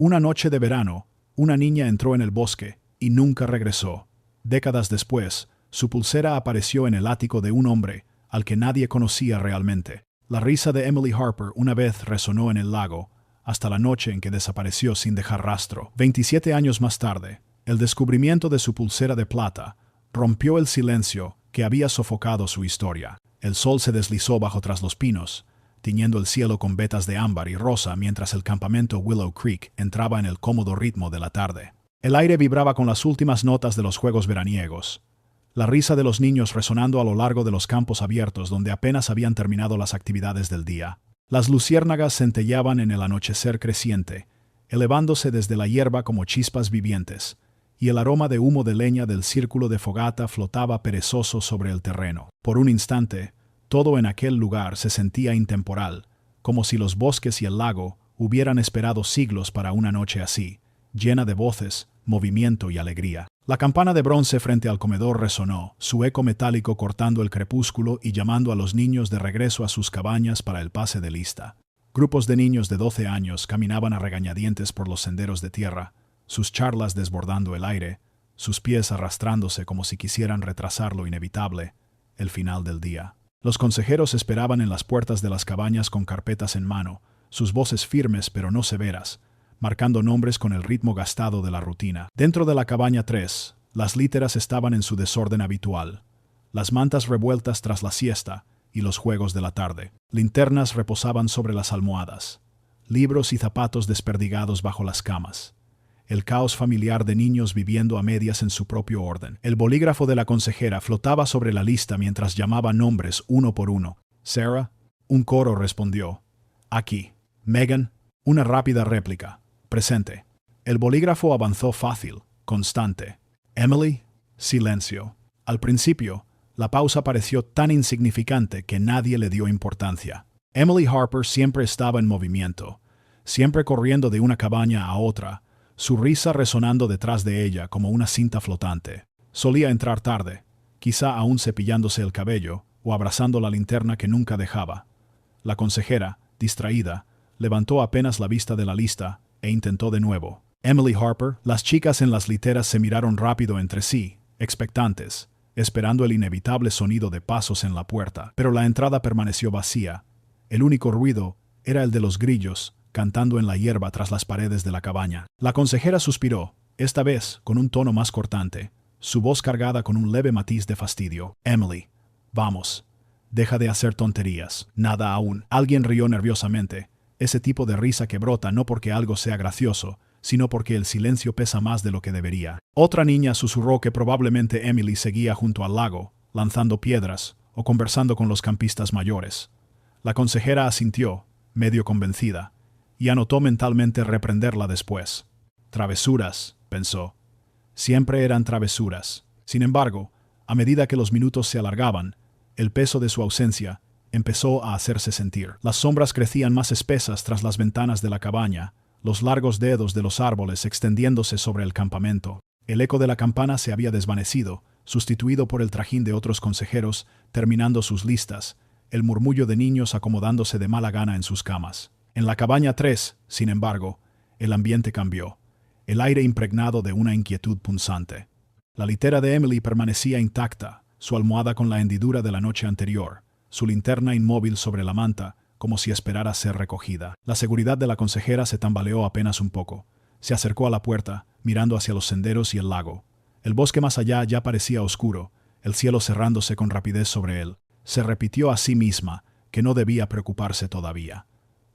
Una noche de verano, una niña entró en el bosque y nunca regresó. Décadas después, su pulsera apareció en el ático de un hombre al que nadie conocía realmente. La risa de Emily Harper una vez resonó en el lago, hasta la noche en que desapareció sin dejar rastro. 27 años más tarde, el descubrimiento de su pulsera de plata rompió el silencio que había sofocado su historia. El sol se deslizó bajo tras los pinos, tiñendo el cielo con vetas de ámbar y rosa mientras el campamento Willow Creek entraba en el cómodo ritmo de la tarde. El aire vibraba con las últimas notas de los juegos veraniegos, la risa de los niños resonando a lo largo de los campos abiertos donde apenas habían terminado las actividades del día. Las luciérnagas centelleaban en el anochecer creciente, elevándose desde la hierba como chispas vivientes, y el aroma de humo de leña del círculo de fogata flotaba perezoso sobre el terreno. Por un instante, todo en aquel lugar se sentía intemporal, como si los bosques y el lago hubieran esperado siglos para una noche así, llena de voces, movimiento y alegría. La campana de bronce frente al comedor resonó, su eco metálico cortando el crepúsculo y llamando a los niños de regreso a sus cabañas para el pase de lista. Grupos de niños de 12 años caminaban a regañadientes por los senderos de tierra, sus charlas desbordando el aire, sus pies arrastrándose como si quisieran retrasar lo inevitable, el final del día. Los consejeros esperaban en las puertas de las cabañas con carpetas en mano, sus voces firmes pero no severas, marcando nombres con el ritmo gastado de la rutina. Dentro de la cabaña 3, las literas estaban en su desorden habitual, las mantas revueltas tras la siesta y los juegos de la tarde. Linternas reposaban sobre las almohadas, libros y zapatos desperdigados bajo las camas. El caos familiar de niños viviendo a medias en su propio orden. El bolígrafo de la consejera flotaba sobre la lista mientras llamaba nombres uno por uno. Sarah, un coro respondió. Aquí. Megan, una rápida réplica. Presente. El bolígrafo avanzó fácil, constante. Emily, silencio. Al principio, la pausa pareció tan insignificante que nadie le dio importancia. Emily Harper siempre estaba en movimiento, siempre corriendo de una cabaña a otra, su risa resonando detrás de ella como una cinta flotante. Solía entrar tarde, quizá aún cepillándose el cabello o abrazando la linterna que nunca dejaba. La consejera, distraída, levantó apenas la vista de la lista e intentó de nuevo. Emily Harper, las chicas en las literas se miraron rápido entre sí, expectantes, esperando el inevitable sonido de pasos en la puerta. Pero la entrada permaneció vacía. El único ruido era el de los grillos, cantando en la hierba tras las paredes de la cabaña. La consejera suspiró, esta vez con un tono más cortante, su voz cargada con un leve matiz de fastidio. Emily, vamos, deja de hacer tonterías. Nada aún. Alguien rió nerviosamente, ese tipo de risa que brota no porque algo sea gracioso, sino porque el silencio pesa más de lo que debería. Otra niña susurró que probablemente Emily seguía junto al lago, lanzando piedras o conversando con los campistas mayores. La consejera asintió, medio convencida, y anotó mentalmente reprenderla después. Travesuras, pensó. Siempre eran travesuras. Sin embargo, a medida que los minutos se alargaban, el peso de su ausencia empezó a hacerse sentir. Las sombras crecían más espesas tras las ventanas de la cabaña, los largos dedos de los árboles extendiéndose sobre el campamento. El eco de la campana se había desvanecido, sustituido por el trajín de otros consejeros terminando sus listas, el murmullo de niños acomodándose de mala gana en sus camas. En la cabaña 3, sin embargo, el ambiente cambió, el aire impregnado de una inquietud punzante. La litera de Emily permanecía intacta, su almohada con la hendidura de la noche anterior, su linterna inmóvil sobre la manta, como si esperara ser recogida. La seguridad de la consejera se tambaleó apenas un poco. Se acercó a la puerta, mirando hacia los senderos y el lago. El bosque más allá ya parecía oscuro, el cielo cerrándose con rapidez sobre él. Se repitió a sí misma que no debía preocuparse todavía.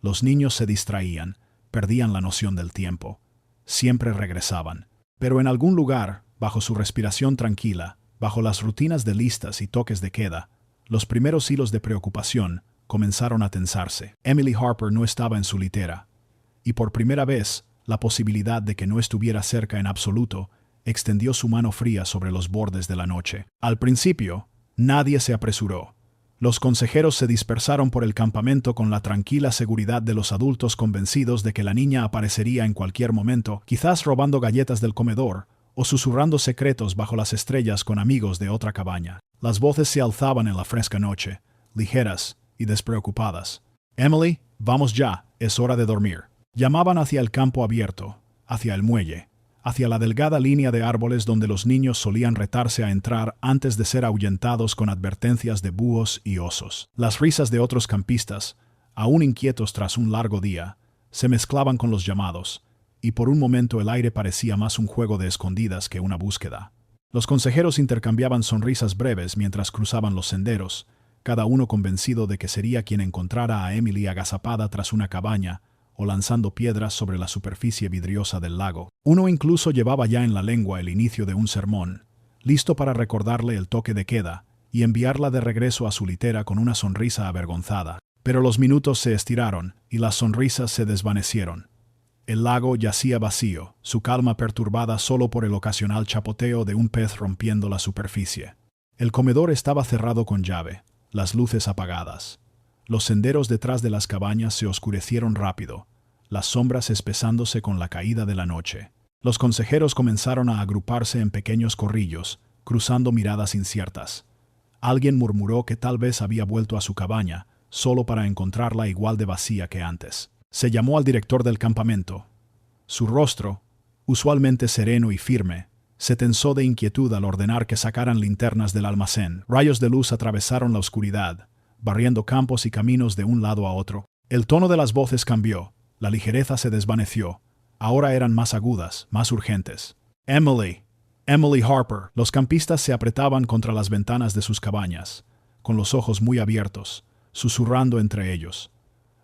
Los niños se distraían, perdían la noción del tiempo. Siempre regresaban. Pero en algún lugar, bajo su respiración tranquila, bajo las rutinas de listas y toques de queda, los primeros hilos de preocupación comenzaron a tensarse. Emily Harper no estaba en su litera, y por primera vez, la posibilidad de que no estuviera cerca en absoluto extendió su mano fría sobre los bordes de la noche. Al principio, nadie se apresuró. Los consejeros se dispersaron por el campamento con la tranquila seguridad de los adultos convencidos de que la niña aparecería en cualquier momento, quizás robando galletas del comedor o susurrando secretos bajo las estrellas con amigos de otra cabaña. Las voces se alzaban en la fresca noche, ligeras y despreocupadas. Emily, vamos ya, es hora de dormir. Llamaban hacia el campo abierto, hacia el muelle, hacia la delgada línea de árboles donde los niños solían retarse a entrar antes de ser ahuyentados con advertencias de búhos y osos. Las risas de otros campistas, aún inquietos tras un largo día, se mezclaban con los llamados, y por un momento el aire parecía más un juego de escondidas que una búsqueda. Los consejeros intercambiaban sonrisas breves mientras cruzaban los senderos, cada uno convencido de que sería quien encontrara a Emily agazapada tras una cabaña o lanzando piedras sobre la superficie vidriosa del lago. Uno incluso llevaba ya en la lengua el inicio de un sermón, listo para recordarle el toque de queda y enviarla de regreso a su litera con una sonrisa avergonzada. Pero los minutos se estiraron y las sonrisas se desvanecieron. El lago yacía vacío, su calma perturbada solo por el ocasional chapoteo de un pez rompiendo la superficie. El comedor estaba cerrado con llave, las luces apagadas. Los senderos detrás de las cabañas se oscurecieron rápido, las sombras espesándose con la caída de la noche. Los consejeros comenzaron a agruparse en pequeños corrillos, cruzando miradas inciertas. Alguien murmuró que tal vez había vuelto a su cabaña, solo para encontrarla igual de vacía que antes. Se llamó al director del campamento. Su rostro, usualmente sereno y firme, se tensó de inquietud al ordenar que sacaran linternas del almacén. Rayos de luz atravesaron la oscuridad, barriendo campos y caminos de un lado a otro. El tono de las voces cambió, la ligereza se desvaneció. Ahora eran más agudas, más urgentes. Emily, Emily Harper. Los campistas se apretaban contra las ventanas de sus cabañas, con los ojos muy abiertos, susurrando entre ellos.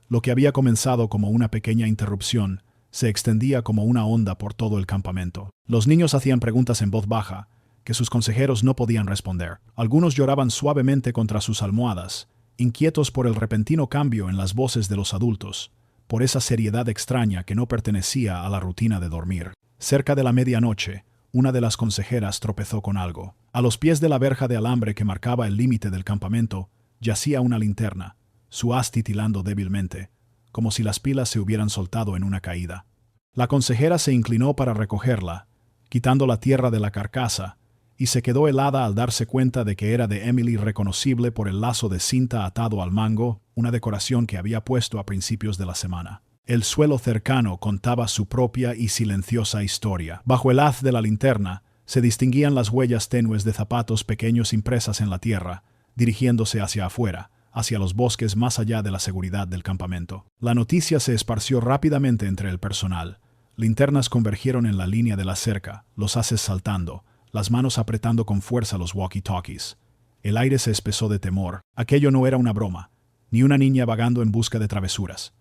Lo que había comenzado como una pequeña interrupción se extendía como una onda por todo el campamento. Los niños hacían preguntas en voz baja, que sus consejeros no podían responder. Algunos lloraban suavemente contra sus almohadas, inquietos por el repentino cambio en las voces de los adultos, por esa seriedad extraña que no pertenecía a la rutina de dormir. Cerca de la medianoche, una de las consejeras tropezó con algo. A los pies de la verja de alambre que marcaba el límite del campamento, yacía una linterna, su haz titilando débilmente, como si las pilas se hubieran soltado en una caída. La consejera se inclinó para recogerla, quitando la tierra de la carcasa, y se quedó helada al darse cuenta de que era de Emily reconocible por el lazo de cinta atado al mango, una decoración que había puesto a principios de la semana. El suelo cercano contaba su propia y silenciosa historia. Bajo el haz de la linterna se distinguían las huellas tenues de zapatos pequeños impresas en la tierra, dirigiéndose hacia afuera, hacia los bosques más allá de la seguridad del campamento. La noticia se esparció rápidamente entre el personal. Linternas convergieron en la línea de la cerca, los haces saltando, las manos apretando con fuerza los walkie-talkies. El aire se espesó de temor. Aquello no era una broma, ni una niña vagando en busca de travesuras.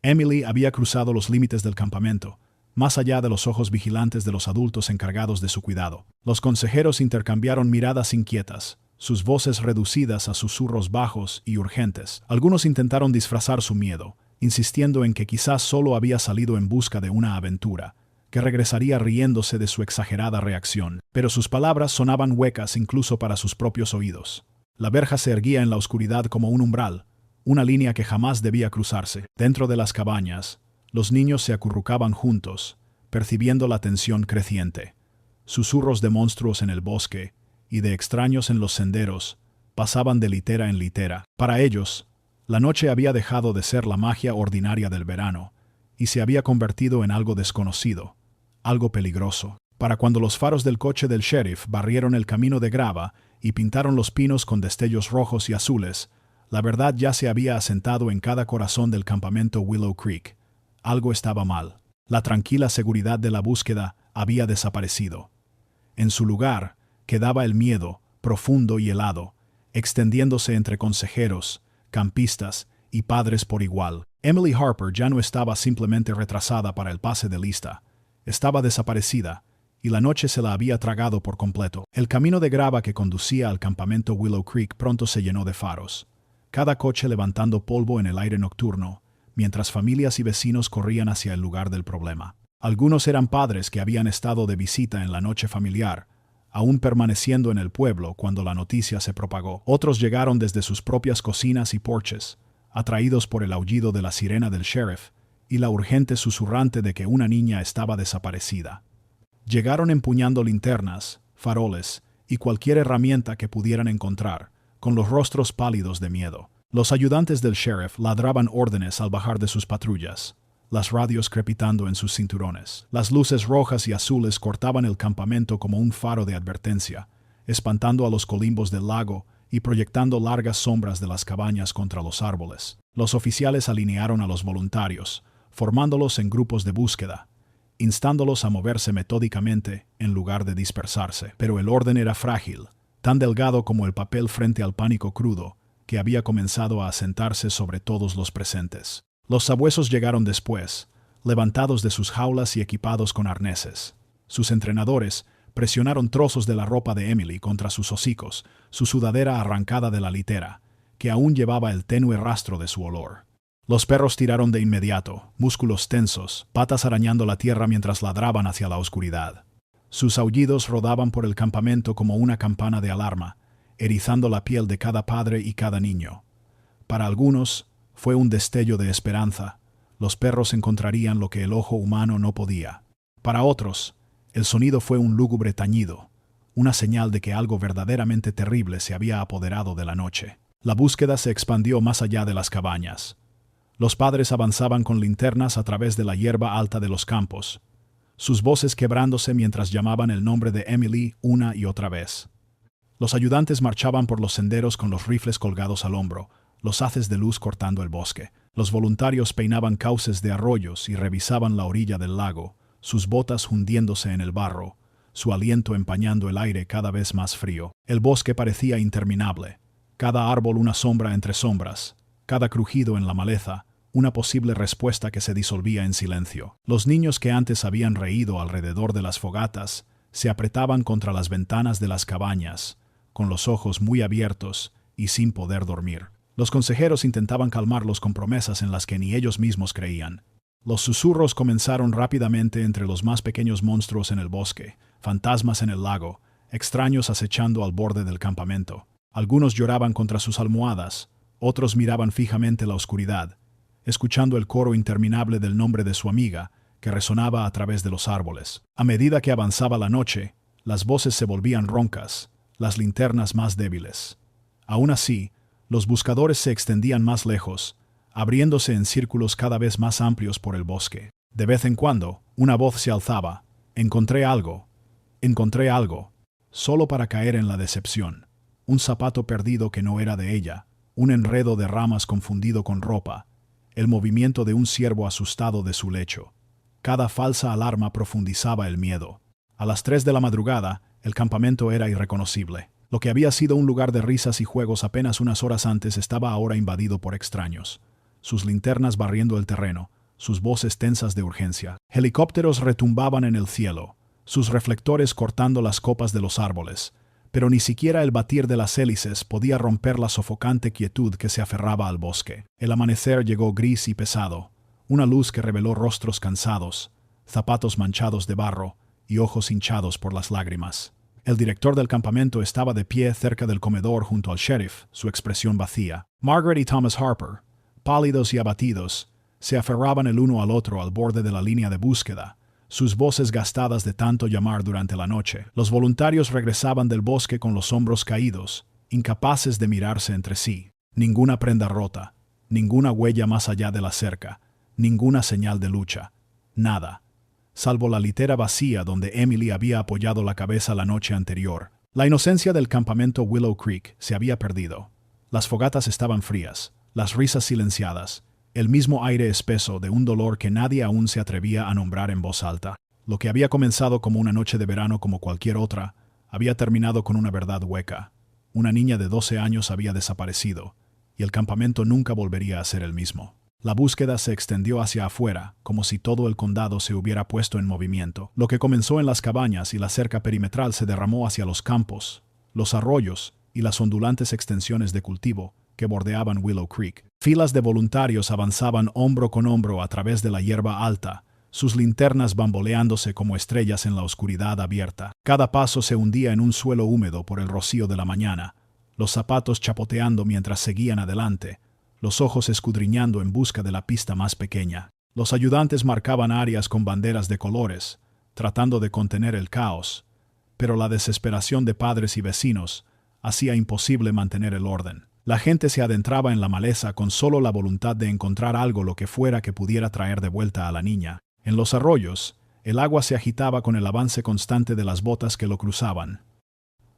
Emily había cruzado los límites del campamento, más allá de los ojos vigilantes de los adultos encargados de su cuidado. Los consejeros intercambiaron miradas inquietas, sus voces reducidas a susurros bajos y urgentes. Algunos intentaron disfrazar su miedo, insistiendo en que quizás solo había salido en busca de una aventura, que regresaría riéndose de su exagerada reacción. Pero sus palabras sonaban huecas incluso para sus propios oídos. La verja se erguía en la oscuridad como un umbral, una línea que jamás debía cruzarse. Dentro de las cabañas, los niños se acurrucaban juntos, percibiendo la tensión creciente. Susurros de monstruos en el bosque y de extraños en los senderos pasaban de litera en litera. Para ellos, la noche había dejado de ser la magia ordinaria del verano y se había convertido en algo desconocido, algo peligroso. Para cuando los faros del coche del sheriff barrieron el camino de grava y pintaron los pinos con destellos rojos y azules, la verdad ya se había asentado en cada corazón del campamento Willow Creek. Algo estaba mal. La tranquila seguridad de la búsqueda había desaparecido. En su lugar quedaba el miedo, profundo y helado, extendiéndose entre consejeros, campistas y padres por igual. Emily Harper ya no estaba simplemente retrasada para el pase de lista. Estaba desaparecida, y la noche se la había tragado por completo. El camino de grava que conducía al campamento Willow Creek pronto se llenó de faros, cada coche levantando polvo en el aire nocturno, mientras familias y vecinos corrían hacia el lugar del problema. Algunos eran padres que habían estado de visita en la noche familiar, aún permaneciendo en el pueblo cuando la noticia se propagó. Otros llegaron desde sus propias cocinas y porches, atraídos por el aullido de la sirena del sheriff y la urgente susurrante de que una niña estaba desaparecida. Llegaron empuñando linternas, faroles y cualquier herramienta que pudieran encontrar, con los rostros pálidos de miedo. Los ayudantes del sheriff ladraban órdenes al bajar de sus patrullas. las radios crepitando en sus cinturones. Las luces rojas y azules cortaban el campamento como un faro de advertencia, espantando a los colimbos del lago y proyectando largas sombras de las cabañas contra los árboles. Los oficiales alinearon a los voluntarios, formándolos en grupos de búsqueda, instándolos a moverse metódicamente en lugar de dispersarse. Pero el orden era frágil, tan delgado como el papel frente al pánico crudo que había comenzado a asentarse sobre todos los presentes. Los sabuesos llegaron después, levantados de sus jaulas y equipados con arneses. Sus entrenadores presionaron trozos de la ropa de Emily contra sus hocicos, su sudadera arrancada de la litera, que aún llevaba el tenue rastro de su olor. Los perros tiraron de inmediato, músculos tensos, patas arañando la tierra mientras ladraban hacia la oscuridad. Sus aullidos rodaban por el campamento como una campana de alarma, erizando la piel de cada padre y cada niño. Para algunos, fue un destello de esperanza. Los perros encontrarían lo que el ojo humano no podía. Para otros, el sonido fue un lúgubre tañido, una señal de que algo verdaderamente terrible se había apoderado de la noche. La búsqueda se expandió más allá de las cabañas. Los padres avanzaban con linternas a través de la hierba alta de los campos, sus voces quebrándose mientras llamaban el nombre de Emily una y otra vez. Los ayudantes marchaban por los senderos con los rifles colgados al hombro, los haces de luz cortando el bosque. Los voluntarios peinaban cauces de arroyos y revisaban la orilla del lago, sus botas hundiéndose en el barro, su aliento empañando el aire cada vez más frío. El bosque parecía interminable, cada árbol una sombra entre sombras, cada crujido en la maleza, una posible respuesta que se disolvía en silencio. Los niños que antes habían reído alrededor de las fogatas se apretaban contra las ventanas de las cabañas, con los ojos muy abiertos y sin poder dormir. Los consejeros intentaban calmarlos con promesas en las que ni ellos mismos creían. Los susurros comenzaron rápidamente entre los más pequeños monstruos en el bosque, fantasmas en el lago, extraños acechando al borde del campamento. Algunos lloraban contra sus almohadas, otros miraban fijamente la oscuridad, escuchando el coro interminable del nombre de su amiga, que resonaba a través de los árboles. A medida que avanzaba la noche, las voces se volvían roncas, las linternas más débiles. Aún así, los buscadores se extendían más lejos, abriéndose en círculos cada vez más amplios por el bosque. De vez en cuando, una voz se alzaba: encontré algo, solo para caer en la decepción. Un zapato perdido que no era de ella, un enredo de ramas confundido con ropa, el movimiento de un ciervo asustado de su lecho. Cada falsa alarma profundizaba el miedo. A las 3 de la madrugada, el campamento era irreconocible. Lo que había sido un lugar de risas y juegos apenas unas horas antes estaba ahora invadido por extraños. Sus linternas barriendo el terreno, sus voces tensas de urgencia. Helicópteros retumbaban en el cielo, sus reflectores cortando las copas de los árboles, pero ni siquiera el batir de las hélices podía romper la sofocante quietud que se aferraba al bosque. El amanecer llegó gris y pesado, una luz que reveló rostros cansados, zapatos manchados de barro y ojos hinchados por las lágrimas. El director del campamento estaba de pie cerca del comedor junto al sheriff, su expresión vacía. Margaret y Thomas Harper, pálidos y abatidos, se aferraban el uno al otro al borde de la línea de búsqueda, sus voces gastadas de tanto llamar durante la noche. Los voluntarios regresaban del bosque con los hombros caídos, incapaces de mirarse entre sí. Ninguna prenda rota, ninguna huella más allá de la cerca, ninguna señal de lucha, nada, salvo la litera vacía donde Emily había apoyado la cabeza la noche anterior. La inocencia del campamento Willow Creek se había perdido. Las fogatas estaban frías, las risas silenciadas, el mismo aire espeso de un dolor que nadie aún se atrevía a nombrar en voz alta. Lo que había comenzado como una noche de verano como cualquier otra, había terminado con una verdad hueca. Una niña de 12 años había desaparecido, y el campamento nunca volvería a ser el mismo. La búsqueda se extendió hacia afuera, como si todo el condado se hubiera puesto en movimiento. Lo que comenzó en las cabañas y la cerca perimetral se derramó hacia los campos, los arroyos y las ondulantes extensiones de cultivo que bordeaban Willow Creek. Filas de voluntarios avanzaban hombro con hombro a través de la hierba alta, sus linternas bamboleándose como estrellas en la oscuridad abierta. Cada paso se hundía en un suelo húmedo por el rocío de la mañana, los zapatos chapoteando mientras seguían adelante, los ojos escudriñando en busca de la pista más pequeña. Los ayudantes marcaban áreas con banderas de colores, tratando de contener el caos, pero la desesperación de padres y vecinos hacía imposible mantener el orden. La gente se adentraba en la maleza con solo la voluntad de encontrar algo lo que fuera que pudiera traer de vuelta a la niña. En los arroyos, el agua se agitaba con el avance constante de las botas que lo cruzaban.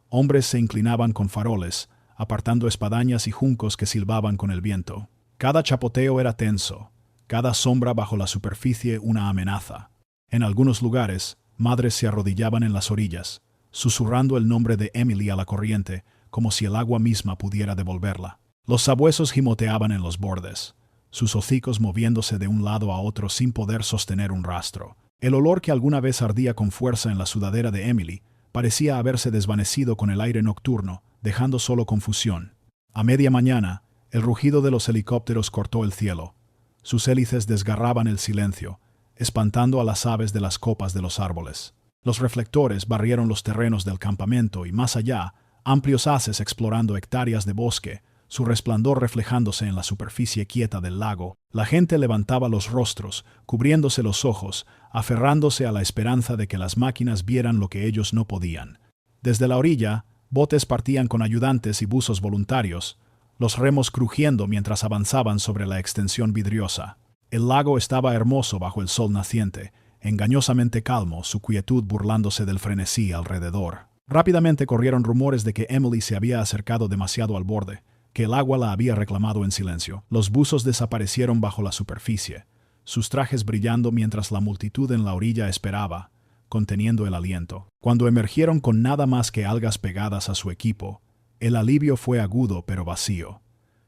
Hombres se inclinaban con faroles, apartando espadañas y juncos que silbaban con el viento. Cada chapoteo era tenso, cada sombra bajo la superficie una amenaza. En algunos lugares, madres se arrodillaban en las orillas, susurrando el nombre de Emily a la corriente, como si el agua misma pudiera devolverla. Los sabuesos gimoteaban en los bordes, sus hocicos moviéndose de un lado a otro sin poder sostener un rastro. El olor que alguna vez ardía con fuerza en la sudadera de Emily parecía haberse desvanecido con el aire nocturno, dejando solo confusión. A media mañana, el rugido de los helicópteros cortó el cielo. Sus hélices desgarraban el silencio, espantando a las aves de las copas de los árboles. Los reflectores barrieron los terrenos del campamento y más allá, amplios haces explorando hectáreas de bosque, su resplandor reflejándose en la superficie quieta del lago. La gente levantaba los rostros, cubriéndose los ojos, aferrándose a la esperanza de que las máquinas vieran lo que ellos no podían. Desde la orilla, botes partían con ayudantes y buzos voluntarios, los remos crujiendo mientras avanzaban sobre la extensión vidriosa. El lago estaba hermoso bajo el sol naciente, engañosamente calmo, su quietud burlándose del frenesí alrededor. Rápidamente corrieron rumores de que Emily se había acercado demasiado al borde, que el agua la había reclamado en silencio. Los buzos desaparecieron bajo la superficie, sus trajes brillando mientras la multitud en la orilla esperaba, conteniendo el aliento. Cuando emergieron con nada más que algas pegadas a su equipo, el alivio fue agudo pero vacío.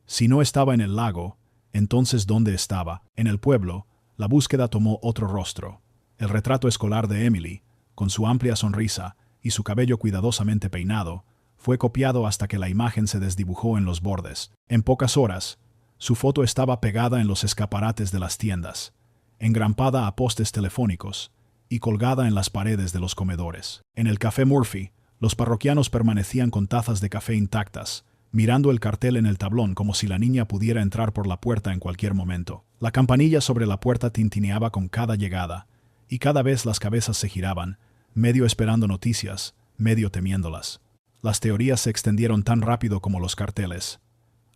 Si no estaba en el lago, entonces ¿dónde estaba? En el pueblo, la búsqueda tomó otro rostro. El retrato escolar de Emily, con su amplia sonrisa y su cabello cuidadosamente peinado, fue copiado hasta que la imagen se desdibujó en los bordes. En pocas horas, su foto estaba pegada en los escaparates de las tiendas, engrampada a postes telefónicos y colgada en las paredes de los comedores. En el Café Murphy, los parroquianos permanecían con tazas de café intactas, mirando el cartel en el tablón como si la niña pudiera entrar por la puerta en cualquier momento. La campanilla sobre la puerta tintineaba con cada llegada, y cada vez las cabezas se giraban, medio esperando noticias, medio temiéndolas. Las teorías se extendieron tan rápido como los carteles.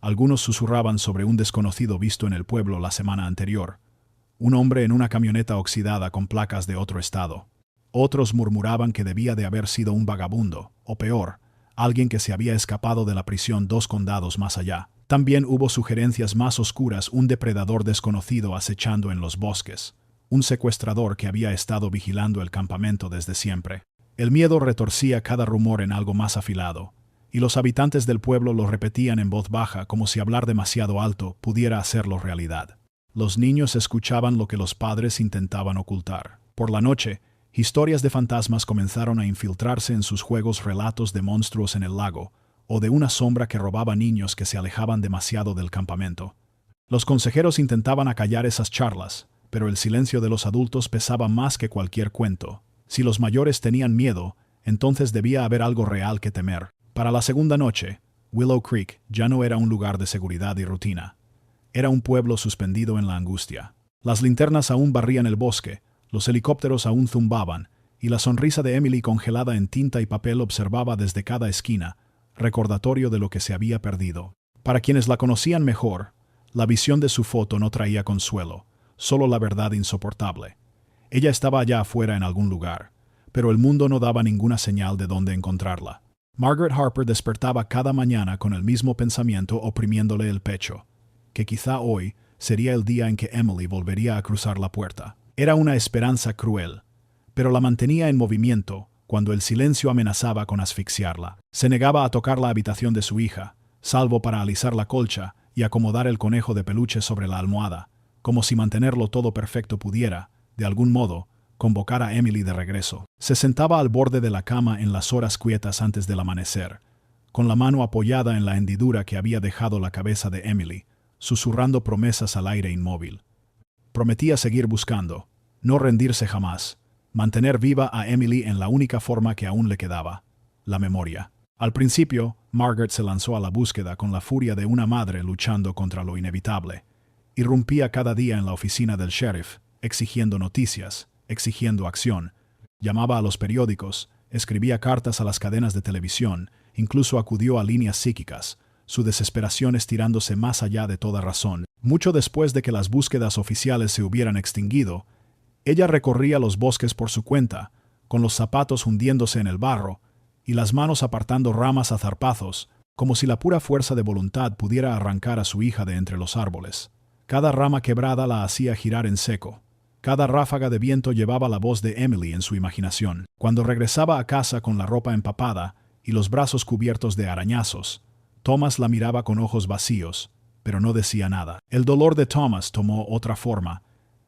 Algunos susurraban sobre un desconocido visto en el pueblo la semana anterior, un hombre en una camioneta oxidada con placas de otro estado. Otros murmuraban que debía de haber sido un vagabundo, o peor, alguien que se había escapado de la prisión 2 condados más allá. También hubo sugerencias más oscuras, un depredador desconocido acechando en los bosques, un secuestrador que había estado vigilando el campamento desde siempre. El miedo retorcía cada rumor en algo más afilado, y los habitantes del pueblo lo repetían en voz baja como si hablar demasiado alto pudiera hacerlo realidad. Los niños escuchaban lo que los padres intentaban ocultar. Por la noche, historias de fantasmas comenzaron a infiltrarse en sus juegos, relatos de monstruos en el lago, o de una sombra que robaba niños que se alejaban demasiado del campamento. Los consejeros intentaban acallar esas charlas, pero el silencio de los adultos pesaba más que cualquier cuento. Si los mayores tenían miedo, entonces debía haber algo real que temer. Para la segunda noche, Willow Creek ya no era un lugar de seguridad y rutina. Era un pueblo suspendido en la angustia. Las linternas aún barrían el bosque, los helicópteros aún zumbaban, y la sonrisa de Emily congelada en tinta y papel observaba desde cada esquina, recordatorio de lo que se había perdido. Para quienes la conocían mejor, la visión de su foto no traía consuelo, solo la verdad insoportable. Ella estaba allá afuera en algún lugar, pero el mundo no daba ninguna señal de dónde encontrarla. Margaret Harper despertaba cada mañana con el mismo pensamiento oprimiéndole el pecho, que quizá hoy sería el día en que Emily volvería a cruzar la puerta. Era una esperanza cruel, pero la mantenía en movimiento cuando el silencio amenazaba con asfixiarla. Se negaba a tocar la habitación de su hija, salvo para alisar la colcha y acomodar el conejo de peluche sobre la almohada, como si mantenerlo todo perfecto pudiera, de algún modo, convocar a Emily de regreso. Se sentaba al borde de la cama en las horas quietas antes del amanecer, con la mano apoyada en la hendidura que había dejado la cabeza de Emily, susurrando promesas al aire inmóvil. Prometía seguir buscando, no rendirse jamás, mantener viva a Emily en la única forma que aún le quedaba, la memoria. Al principio, Margaret se lanzó a la búsqueda con la furia de una madre luchando contra lo inevitable. Irrumpía cada día en la oficina del sheriff, exigiendo noticias, exigiendo acción. Llamaba a los periódicos, escribía cartas a las cadenas de televisión, incluso acudió a líneas psíquicas, su desesperación estirándose más allá de toda razón. Mucho después de que las búsquedas oficiales se hubieran extinguido, ella recorría los bosques por su cuenta, con los zapatos hundiéndose en el barro y las manos apartando ramas a zarpazos, como si la pura fuerza de voluntad pudiera arrancar a su hija de entre los árboles. Cada rama quebrada la hacía girar en seco. Cada ráfaga de viento llevaba la voz de Emily en su imaginación. Cuando regresaba a casa con la ropa empapada y los brazos cubiertos de arañazos, Thomas la miraba con ojos vacíos, pero no decía nada. El dolor de Thomas tomó otra forma.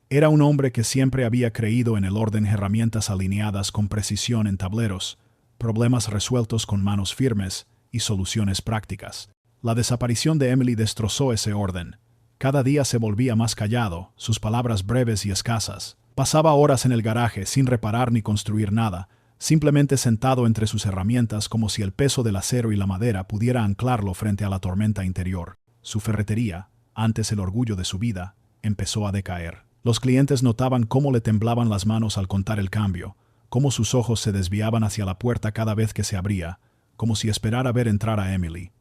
Era un hombre que siempre había creído en el orden, herramientas alineadas con precisión en tableros, problemas resueltos con manos firmes y soluciones prácticas. La desaparición de Emily destrozó ese orden. Cada día se volvía más callado, sus palabras breves y escasas. Pasaba horas en el garaje sin reparar ni construir nada, simplemente sentado entre sus herramientas como si el peso del acero y la madera pudiera anclarlo frente a la tormenta interior. Su ferretería, antes el orgullo de su vida, empezó a decaer. Los clientes notaban cómo le temblaban las manos al contar el cambio, cómo sus ojos se desviaban hacia la puerta cada vez que se abría, como si esperara ver entrar a Emily.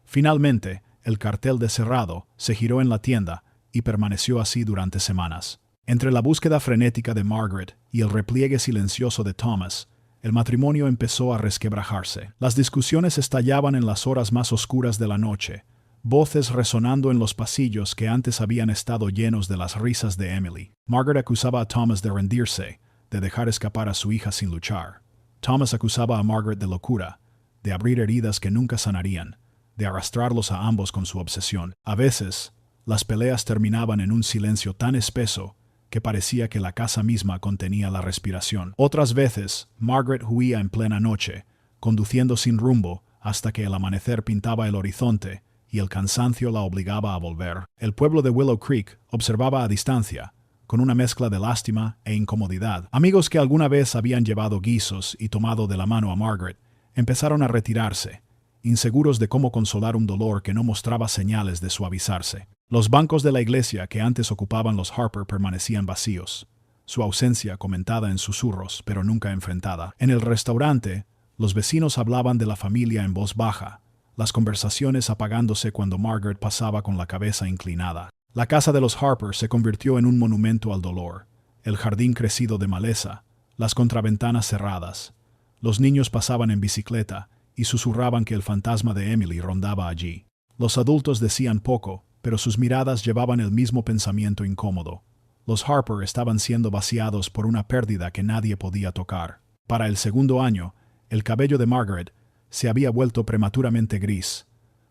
Finalmente, el cartel de cerrado se giró en la tienda y permaneció así durante semanas. Entre la búsqueda frenética de Margaret y el repliegue silencioso de Thomas, el matrimonio empezó a resquebrajarse. Las discusiones estallaban en las horas más oscuras de la noche, voces resonando en los pasillos que antes habían estado llenos de las risas de Emily. Margaret acusaba a Thomas de rendirse, de dejar escapar a su hija sin luchar. Thomas acusaba a Margaret de locura, de abrir heridas que nunca sanarían, de arrastrarlos a ambos con su obsesión. A veces, las peleas terminaban en un silencio tan espeso que parecía que la casa misma contenía la respiración. Otras veces, Margaret huía en plena noche, conduciendo sin rumbo hasta que el amanecer pintaba el horizonte y el cansancio la obligaba a volver. El pueblo de Willow Creek observaba a distancia, con una mezcla de lástima e incomodidad. Amigos que alguna vez habían llevado guisos y tomado de la mano a Margaret, empezaron a retirarse, inseguros de cómo consolar un dolor que no mostraba señales de suavizarse. Los bancos de la iglesia que antes ocupaban los Harper permanecían vacíos, su ausencia comentada en susurros, pero nunca enfrentada. En el restaurante, los vecinos hablaban de la familia en voz baja, las conversaciones apagándose cuando Margaret pasaba con la cabeza inclinada. La casa de los Harper se convirtió en un monumento al dolor, el jardín crecido de maleza, las contraventanas cerradas. Los niños pasaban en bicicleta y susurraban que el fantasma de Emily rondaba allí. Los adultos decían poco, pero sus miradas llevaban el mismo pensamiento incómodo. Los Harper estaban siendo vaciados por una pérdida que nadie podía tocar. Para el segundo año, el cabello de Margaret se había vuelto prematuramente gris,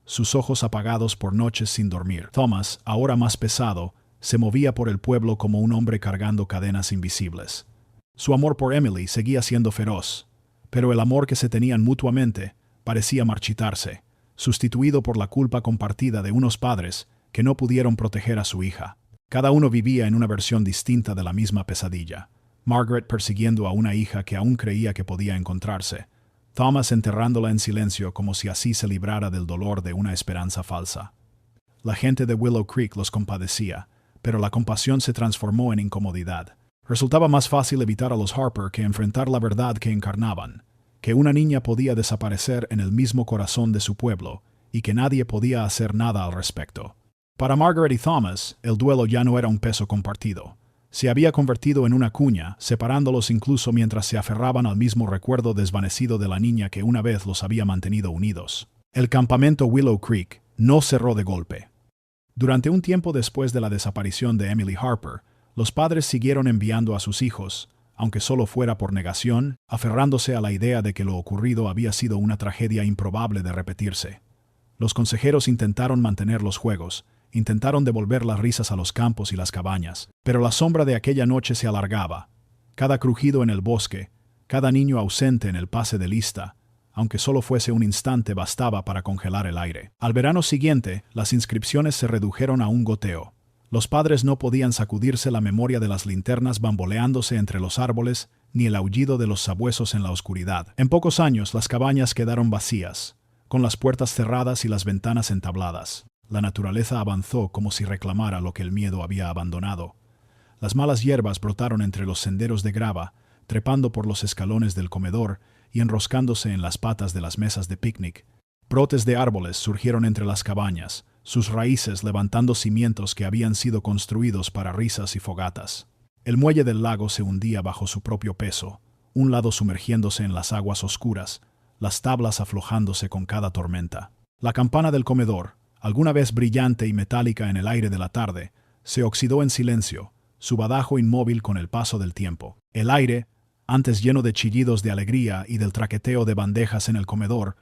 sus ojos apagados por noches sin dormir. Thomas, ahora más pesado, se movía por el pueblo como un hombre cargando cadenas invisibles. Su amor por Emily seguía siendo feroz, pero el amor que se tenían mutuamente parecía marchitarse, sustituido por la culpa compartida de unos padres que no pudieron proteger a su hija. Cada uno vivía en una versión distinta de la misma pesadilla. Margaret persiguiendo a una hija que aún creía que podía encontrarse, Thomas enterrándola en silencio como si así se librara del dolor de una esperanza falsa. La gente de Willow Creek los compadecía, pero la compasión se transformó en incomodidad. Resultaba más fácil evitar a los Harper que enfrentar la verdad que encarnaban, que una niña podía desaparecer en el mismo corazón de su pueblo y que nadie podía hacer nada al respecto. Para Margaret y Thomas, el duelo ya no era un peso compartido. Se había convertido en una cuña, separándolos incluso mientras se aferraban al mismo recuerdo desvanecido de la niña que una vez los había mantenido unidos. El campamento Willow Creek no cerró de golpe. Durante un tiempo después de la desaparición de Emily Harper, los padres siguieron enviando a sus hijos, aunque solo fuera por negación, aferrándose a la idea de que lo ocurrido había sido una tragedia improbable de repetirse. Los consejeros intentaron mantener los juegos, intentaron devolver las risas a los campos y las cabañas, pero la sombra de aquella noche se alargaba. Cada crujido en el bosque, cada niño ausente en el pase de lista, aunque solo fuese un instante, bastaba para congelar el aire. Al verano siguiente, las inscripciones se redujeron a un goteo. Los padres no podían sacudirse la memoria de las linternas bamboleándose entre los árboles, ni el aullido de los sabuesos en la oscuridad. En pocos años, las cabañas quedaron vacías, con las puertas cerradas y las ventanas entabladas. La naturaleza avanzó como si reclamara lo que el miedo había abandonado. Las malas hierbas brotaron entre los senderos de grava, trepando por los escalones del comedor y enroscándose en las patas de las mesas de picnic. Brotes de árboles surgieron entre las cabañas, sus raíces levantando cimientos que habían sido construidos para risas y fogatas. El muelle del lago se hundía bajo su propio peso, un lado sumergiéndose en las aguas oscuras, las tablas aflojándose con cada tormenta. La campana del comedor, alguna vez brillante y metálica en el aire de la tarde, se oxidó en silencio, su badajo inmóvil con el paso del tiempo. El aire, antes lleno de chillidos de alegría y del traqueteo de bandejas en el comedor,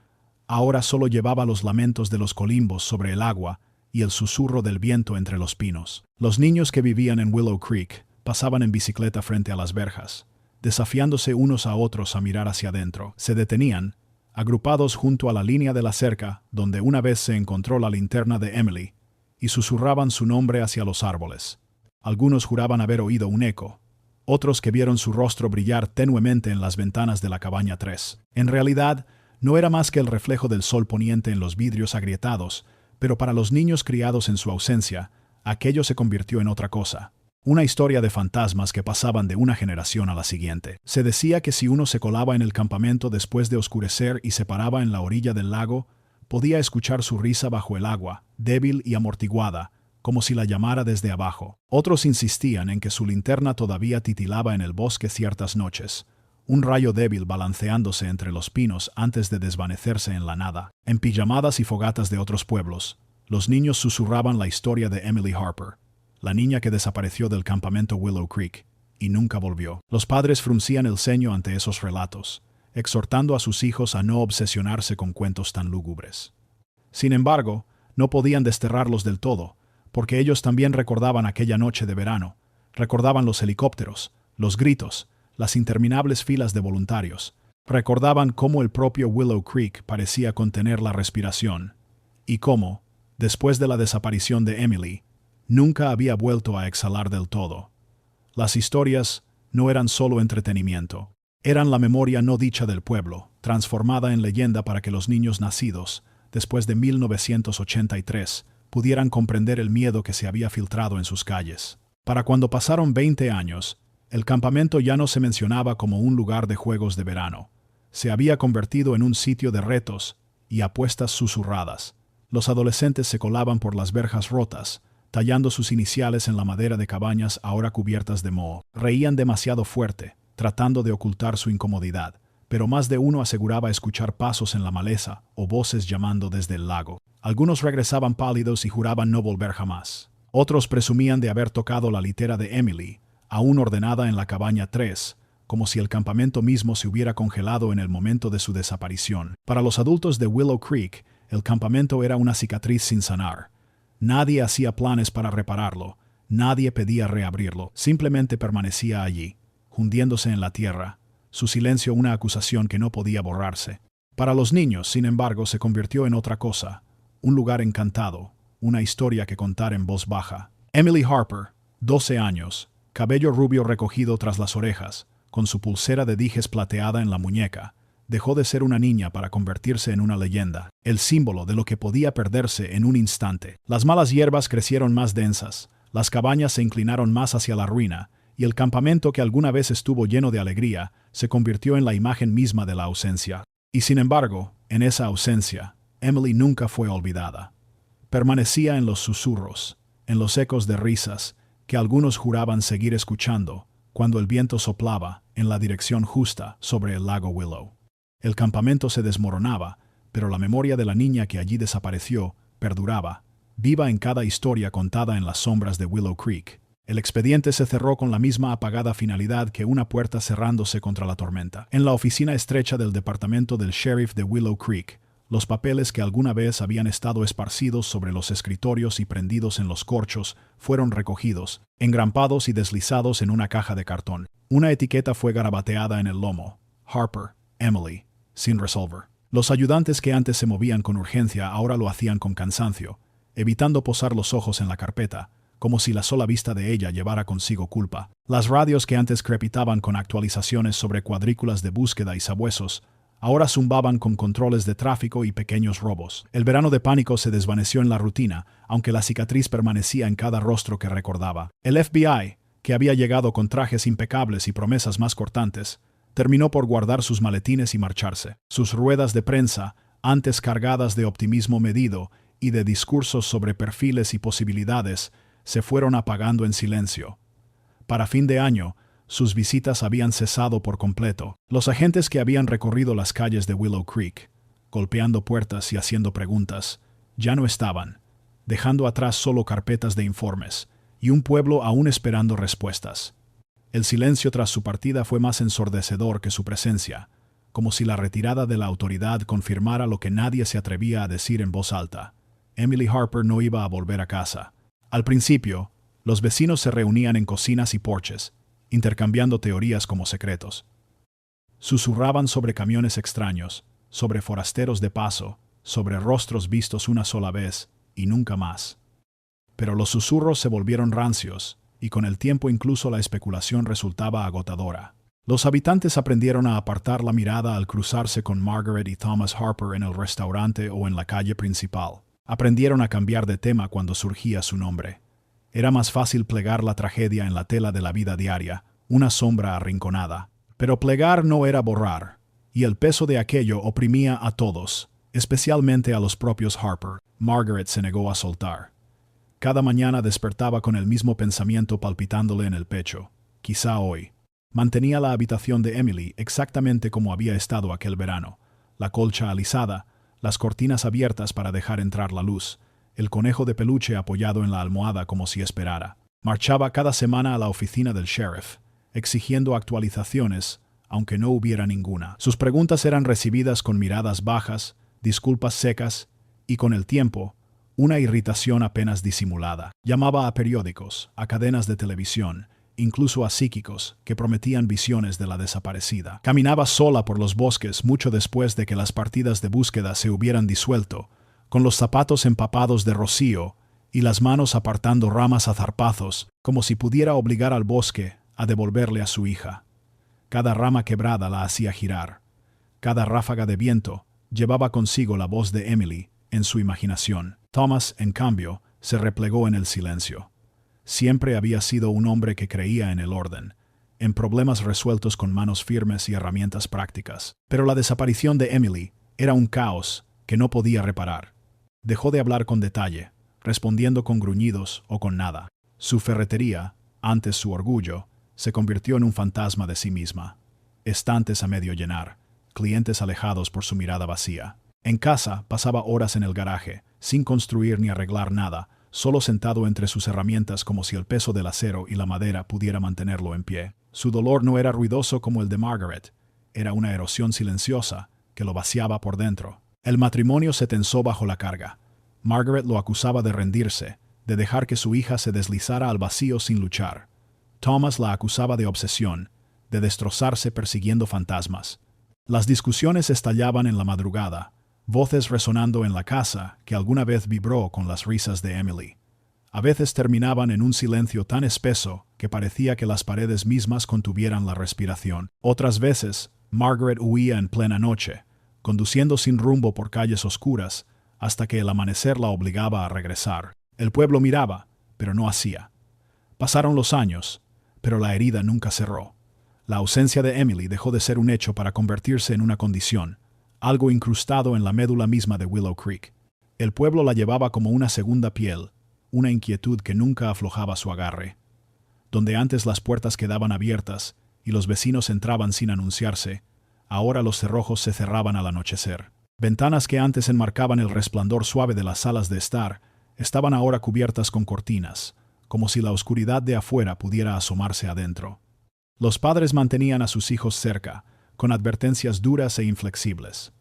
ahora solo llevaba los lamentos de los colimbos sobre el agua y el susurro del viento entre los pinos. Los niños que vivían en Willow Creek pasaban en bicicleta frente a las verjas, desafiándose unos a otros a mirar hacia adentro. Se detenían, agrupados junto a la línea de la cerca donde una vez se encontró la linterna de Emily, y susurraban su nombre hacia los árboles. Algunos juraban haber oído un eco, otros que vieron su rostro brillar tenuemente en las ventanas de la cabaña 3. En realidad, no era más que el reflejo del sol poniente en los vidrios agrietados, pero para los niños criados en su ausencia, aquello se convirtió en otra cosa. Una historia de fantasmas que pasaban de una generación a la siguiente. Se decía que si uno se colaba en el campamento después de oscurecer y se paraba en la orilla del lago, podía escuchar su risa bajo el agua, débil y amortiguada, como si la llamara desde abajo. Otros insistían en que su linterna todavía titilaba en el bosque ciertas noches, un rayo débil balanceándose entre los pinos antes de desvanecerse en la nada. En pijamadas y fogatas de otros pueblos, los niños susurraban la historia de Emily Harper, la niña que desapareció del campamento Willow Creek y nunca volvió. Los padres fruncían el ceño ante esos relatos, exhortando a sus hijos a no obsesionarse con cuentos tan lúgubres. Sin embargo, no podían desterrarlos del todo, porque ellos también recordaban aquella noche de verano, recordaban los helicópteros, los gritos, las interminables filas de voluntarios, recordaban cómo el propio Willow Creek parecía contener la respiración, y cómo, después de la desaparición de Emily, nunca había vuelto a exhalar del todo. Las historias no eran solo entretenimiento, eran la memoria no dicha del pueblo, transformada en leyenda para que los niños nacidos, después de 1983, pudieran comprender el miedo que se había filtrado en sus calles. Para cuando pasaron 20 años, el campamento ya no se mencionaba como un lugar de juegos de verano. Se había convertido en un sitio de retos y apuestas susurradas. Los adolescentes se colaban por las verjas rotas, tallando sus iniciales en la madera de cabañas ahora cubiertas de moho. Reían demasiado fuerte, tratando de ocultar su incomodidad, pero más de uno aseguraba escuchar pasos en la maleza o voces llamando desde el lago. Algunos regresaban pálidos y juraban no volver jamás. Otros presumían de haber tocado la litera de Emily, aún ordenada en la cabaña 3, como si el campamento mismo se hubiera congelado en el momento de su desaparición. Para los adultos de Willow Creek, el campamento era una cicatriz sin sanar. Nadie hacía planes para repararlo, nadie pedía reabrirlo, simplemente permanecía allí, hundiéndose en la tierra, su silencio una acusación que no podía borrarse. Para los niños, sin embargo, se convirtió en otra cosa, un lugar encantado, una historia que contar en voz baja. Emily Harper, 12 años, cabello rubio recogido tras las orejas, con su pulsera de dijes plateada en la muñeca, dejó de ser una niña para convertirse en una leyenda, el símbolo de lo que podía perderse en un instante. Las malas hierbas crecieron más densas, las cabañas se inclinaron más hacia la ruina, y el campamento que alguna vez estuvo lleno de alegría se convirtió en la imagen misma de la ausencia. Y sin embargo, en esa ausencia, Emily nunca fue olvidada. Permanecía en los susurros, en los ecos de risas, que algunos juraban seguir escuchando cuando el viento soplaba en la dirección justa sobre el lago Willow. El campamento se desmoronaba, pero la memoria de la niña que allí desapareció perduraba, viva en cada historia contada en las sombras de Willow Creek. El expediente se cerró con la misma apagada finalidad que una puerta cerrándose contra la tormenta. En la oficina estrecha del departamento del sheriff de Willow Creek, los papeles que alguna vez habían estado esparcidos sobre los escritorios y prendidos en los corchos fueron recogidos, engrampados y deslizados en una caja de cartón. Una etiqueta fue garabateada en el lomo: Harper, Emily, sin resolver. Los ayudantes que antes se movían con urgencia ahora lo hacían con cansancio, evitando posar los ojos en la carpeta, como si la sola vista de ella llevara consigo culpa. Las radios que antes crepitaban con actualizaciones sobre cuadrículas de búsqueda y sabuesos, ahora zumbaban con controles de tráfico y pequeños robos. El verano de pánico se desvaneció en la rutina, aunque la cicatriz permanecía en cada rostro que recordaba. El FBI, que había llegado con trajes impecables y promesas más cortantes, terminó por guardar sus maletines y marcharse. Sus ruedas de prensa, antes cargadas de optimismo medido y de discursos sobre perfiles y posibilidades, se fueron apagando en silencio. Para fin de año, sus visitas habían cesado por completo. Los agentes que habían recorrido las calles de Willow Creek, golpeando puertas y haciendo preguntas, ya no estaban, dejando atrás solo carpetas de informes y un pueblo aún esperando respuestas. El silencio tras su partida fue más ensordecedor que su presencia, como si la retirada de la autoridad confirmara lo que nadie se atrevía a decir en voz alta. Emily Harper no iba a volver a casa. Al principio, los vecinos se reunían en cocinas y porches, intercambiando teorías como secretos. Susurraban sobre camiones extraños, sobre forasteros de paso, sobre rostros vistos una sola vez y nunca más. Pero los susurros se volvieron rancios, y con el tiempo incluso la especulación resultaba agotadora. Los habitantes aprendieron a apartar la mirada al cruzarse con Margaret y Thomas Harper en el restaurante o en la calle principal. Aprendieron a cambiar de tema cuando surgía su nombre. Era más fácil plegar la tragedia en la tela de la vida diaria, una sombra arrinconada. Pero plegar no era borrar, y el peso de aquello oprimía a todos, especialmente a los propios Harper. Margaret se negó a soltar. Cada mañana despertaba con el mismo pensamiento palpitándole en el pecho. Quizá hoy. Mantenía la habitación de Emily exactamente como había estado aquel verano. La colcha alisada, las cortinas abiertas para dejar entrar la luz, el conejo de peluche apoyado en la almohada como si esperara. Marchaba cada semana a la oficina del sheriff, exigiendo actualizaciones, aunque no hubiera ninguna. Sus preguntas eran recibidas con miradas bajas, disculpas secas y, con el tiempo, una irritación apenas disimulada. Llamaba a periódicos, a cadenas de televisión, incluso a psíquicos que prometían visiones de la desaparecida. Caminaba sola por los bosques mucho después de que las partidas de búsqueda se hubieran disuelto, con los zapatos empapados de rocío y las manos apartando ramas a zarpazos, como si pudiera obligar al bosque a devolverle a su hija. Cada rama quebrada la hacía girar. Cada ráfaga de viento llevaba consigo la voz de Emily en su imaginación. Thomas, en cambio, se replegó en el silencio. Siempre había sido un hombre que creía en el orden, en problemas resueltos con manos firmes y herramientas prácticas. Pero la desaparición de Emily era un caos que no podía reparar. Dejó de hablar con detalle, respondiendo con gruñidos o con nada. Su ferretería, antes su orgullo, se convirtió en un fantasma de sí misma. Estantes a medio llenar, clientes alejados por su mirada vacía. En casa pasaba horas en el garaje, sin construir ni arreglar nada, solo sentado entre sus herramientas como si el peso del acero y la madera pudiera mantenerlo en pie. Su dolor no era ruidoso como el de Margaret, era una erosión silenciosa que lo vaciaba por dentro. El matrimonio se tensó bajo la carga. Margaret lo acusaba de rendirse, de dejar que su hija se deslizara al vacío sin luchar. Thomas la acusaba de obsesión, de destrozarse persiguiendo fantasmas. Las discusiones estallaban en la madrugada, voces resonando en la casa que alguna vez vibró con las risas de Emily. A veces terminaban en un silencio tan espeso que parecía que las paredes mismas contuvieran la respiración. Otras veces, Margaret huía en plena noche, conduciendo sin rumbo por calles oscuras, hasta que el amanecer la obligaba a regresar. El pueblo miraba, pero no hacía. Pasaron los años, pero la herida nunca cerró. La ausencia de Emily dejó de ser un hecho para convertirse en una condición, algo incrustado en la médula misma de Willow Creek. El pueblo la llevaba como una segunda piel, una inquietud que nunca aflojaba su agarre. Donde antes las puertas quedaban abiertas y los vecinos entraban sin anunciarse, ahora los cerrojos se cerraban al anochecer. Ventanas que antes enmarcaban el resplandor suave de las salas de estar, estaban ahora cubiertas con cortinas, como si la oscuridad de afuera pudiera asomarse adentro. Los padres mantenían a sus hijos cerca, con advertencias duras e inflexibles.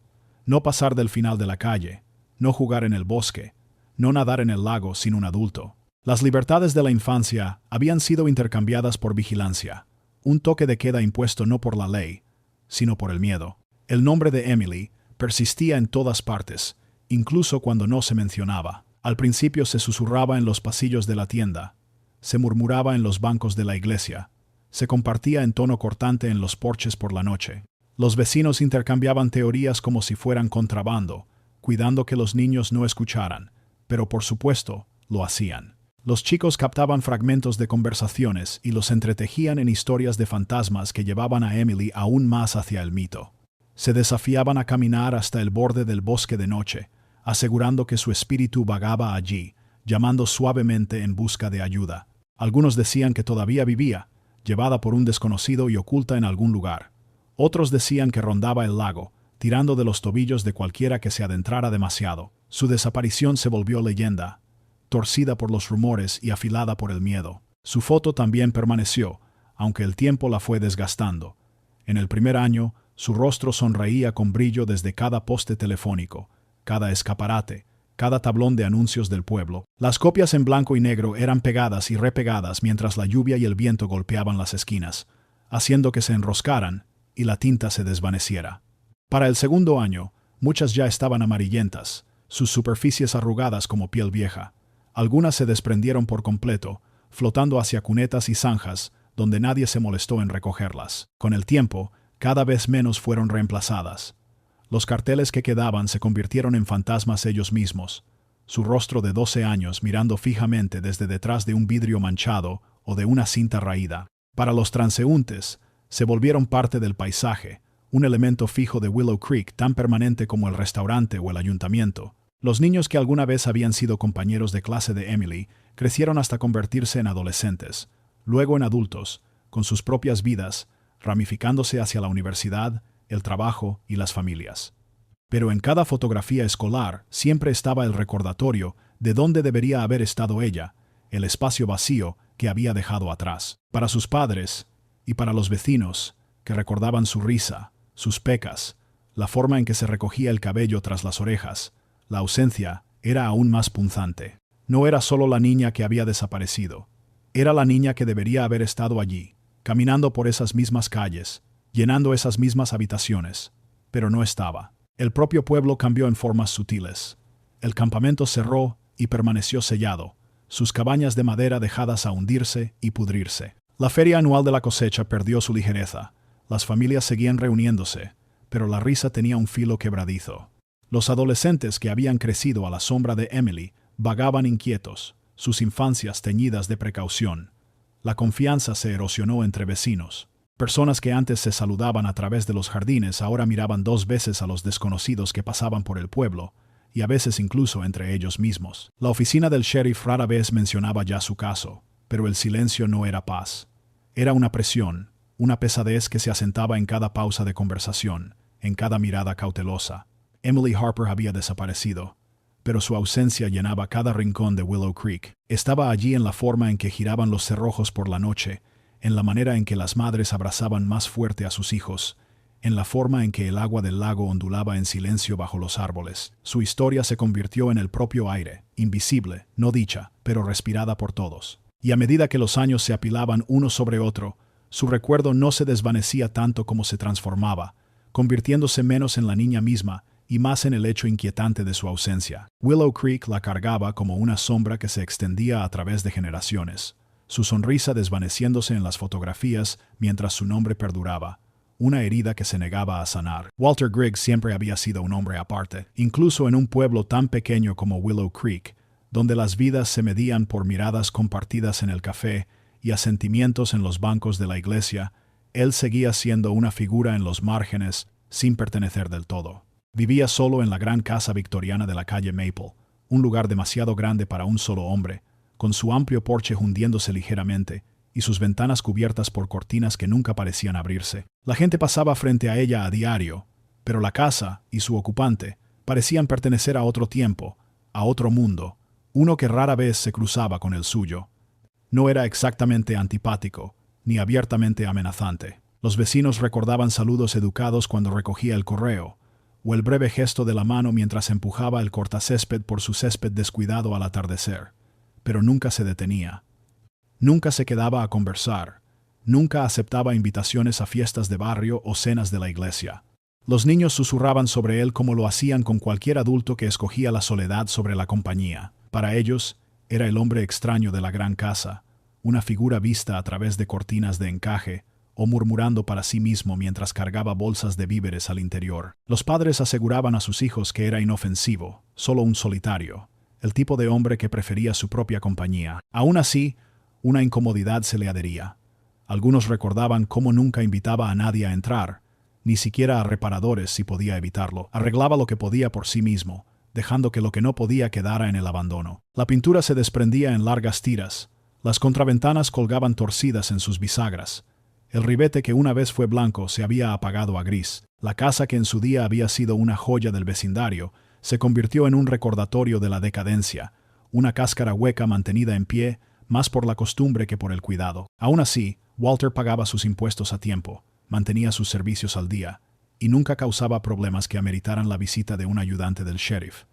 No pasar del final de la calle, no jugar en el bosque, no nadar en el lago sin un adulto. Las libertades de la infancia habían sido intercambiadas por vigilancia, un toque de queda impuesto no por la ley, sino por el miedo. El nombre de Emily persistía en todas partes, incluso cuando no se mencionaba. Al principio se susurraba en los pasillos de la tienda, se murmuraba en los bancos de la iglesia, se compartía en tono cortante en los porches por la noche. Los vecinos intercambiaban teorías como si fueran contrabando, cuidando que los niños no escucharan, pero por supuesto, lo hacían. Los chicos captaban fragmentos de conversaciones y los entretejían en historias de fantasmas que llevaban a Emily aún más hacia el mito. Se desafiaban a caminar hasta el borde del bosque de noche, asegurando que su espíritu vagaba allí, llamando suavemente en busca de ayuda. Algunos decían que todavía vivía, llevada por un desconocido y oculta en algún lugar. Otros decían que rondaba el lago, tirando de los tobillos de cualquiera que se adentrara demasiado. Su desaparición se volvió leyenda, torcida por los rumores y afilada por el miedo. Su foto también permaneció, aunque el tiempo la fue desgastando. En el primer año, su rostro sonreía con brillo desde cada poste telefónico, cada escaparate, cada tablón de anuncios del pueblo. Las copias en blanco y negro eran pegadas y repegadas mientras la lluvia y el viento golpeaban las esquinas, haciendo que se enroscaran y la tinta se desvaneciera. Para el segundo año, muchas ya estaban amarillentas, sus superficies arrugadas como piel vieja. Algunas se desprendieron por completo, flotando hacia cunetas y zanjas, donde nadie se molestó en recogerlas. Con el tiempo, cada vez menos fueron reemplazadas. Los carteles que quedaban se convirtieron en fantasmas ellos mismos, su rostro de 12 años mirando fijamente desde detrás de un vidrio manchado o de una cinta raída. Para los transeúntes, se volvieron parte del paisaje, un elemento fijo de Willow Creek tan permanente como el restaurante o el ayuntamiento. Los niños que alguna vez habían sido compañeros de clase de Emily crecieron hasta convertirse en adolescentes, luego en adultos, con sus propias vidas, ramificándose hacia la universidad, el trabajo y las familias. Pero en cada fotografía escolar siempre estaba el recordatorio de dónde debería haber estado ella, el espacio vacío que había dejado atrás. Para sus padres y para los vecinos, que recordaban su risa, sus pecas, la forma en que se recogía el cabello tras las orejas, la ausencia era aún más punzante. No era solo la niña que había desaparecido, era la niña que debería haber estado allí, caminando por esas mismas calles, llenando esas mismas habitaciones, pero no estaba. El propio pueblo cambió en formas sutiles. El campamento cerró y permaneció sellado, sus cabañas de madera dejadas a hundirse y pudrirse. La feria anual de la cosecha perdió su ligereza. Las familias seguían reuniéndose, pero la risa tenía un filo quebradizo. Los adolescentes que habían crecido a la sombra de Emily vagaban inquietos, sus infancias teñidas de precaución. La confianza se erosionó entre vecinos. Personas que antes se saludaban a través de los jardines ahora miraban 2 veces a los desconocidos que pasaban por el pueblo, y a veces incluso entre ellos mismos. La oficina del sheriff rara vez mencionaba ya su caso, pero el silencio no era paz. Era una presión, una pesadez que se asentaba en cada pausa de conversación, en cada mirada cautelosa. Emily Harper había desaparecido, pero su ausencia llenaba cada rincón de Willow Creek. Estaba allí en la forma en que giraban los cerrojos por la noche, en la manera en que las madres abrazaban más fuerte a sus hijos, en la forma en que el agua del lago ondulaba en silencio bajo los árboles. Su historia se convirtió en el propio aire, invisible, no dicha, pero respirada por todos. Y a medida que los años se apilaban uno sobre otro, su recuerdo no se desvanecía tanto como se transformaba, convirtiéndose menos en la niña misma y más en el hecho inquietante de su ausencia. Willow Creek la cargaba como una sombra que se extendía a través de generaciones, su sonrisa desvaneciéndose en las fotografías mientras su nombre perduraba, una herida que se negaba a sanar. Walter Griggs siempre había sido un hombre aparte, incluso en un pueblo tan pequeño como Willow Creek, donde las vidas se medían por miradas compartidas en el café y asentimientos en los bancos de la iglesia. Él seguía siendo una figura en los márgenes, sin pertenecer del todo. Vivía solo en la gran casa victoriana de la calle Maple, un lugar demasiado grande para un solo hombre, con su amplio porche hundiéndose ligeramente y sus ventanas cubiertas por cortinas que nunca parecían abrirse. La gente pasaba frente a ella a diario, pero la casa y su ocupante parecían pertenecer a otro tiempo, a otro mundo, uno que rara vez se cruzaba con el suyo. No era exactamente antipático, ni abiertamente amenazante. Los vecinos recordaban saludos educados cuando recogía el correo, o el breve gesto de la mano mientras empujaba el cortacésped por su césped descuidado al atardecer. Pero nunca se detenía. Nunca se quedaba a conversar. Nunca aceptaba invitaciones a fiestas de barrio o cenas de la iglesia. Los niños susurraban sobre él como lo hacían con cualquier adulto que escogía la soledad sobre la compañía. Para ellos, era el hombre extraño de la gran casa, una figura vista a través de cortinas de encaje, o murmurando para sí mismo mientras cargaba bolsas de víveres al interior. Los padres aseguraban a sus hijos que era inofensivo, solo un solitario, el tipo de hombre que prefería su propia compañía. Aún así, una incomodidad se le adhería. Algunos recordaban cómo nunca invitaba a nadie a entrar, ni siquiera a reparadores si podía evitarlo. Arreglaba lo que podía por sí mismo, dejando que lo que no podía quedara en el abandono. La pintura se desprendía en largas tiras. Las contraventanas colgaban torcidas en sus bisagras. El ribete que una vez fue blanco se había apagado a gris. La casa que en su día había sido una joya del vecindario se convirtió en un recordatorio de la decadencia, una cáscara hueca mantenida en pie más por la costumbre que por el cuidado. Aún así, Walter pagaba sus impuestos a tiempo, mantenía sus servicios al día, y nunca causaba problemas que ameritaran la visita de un ayudante del sheriff.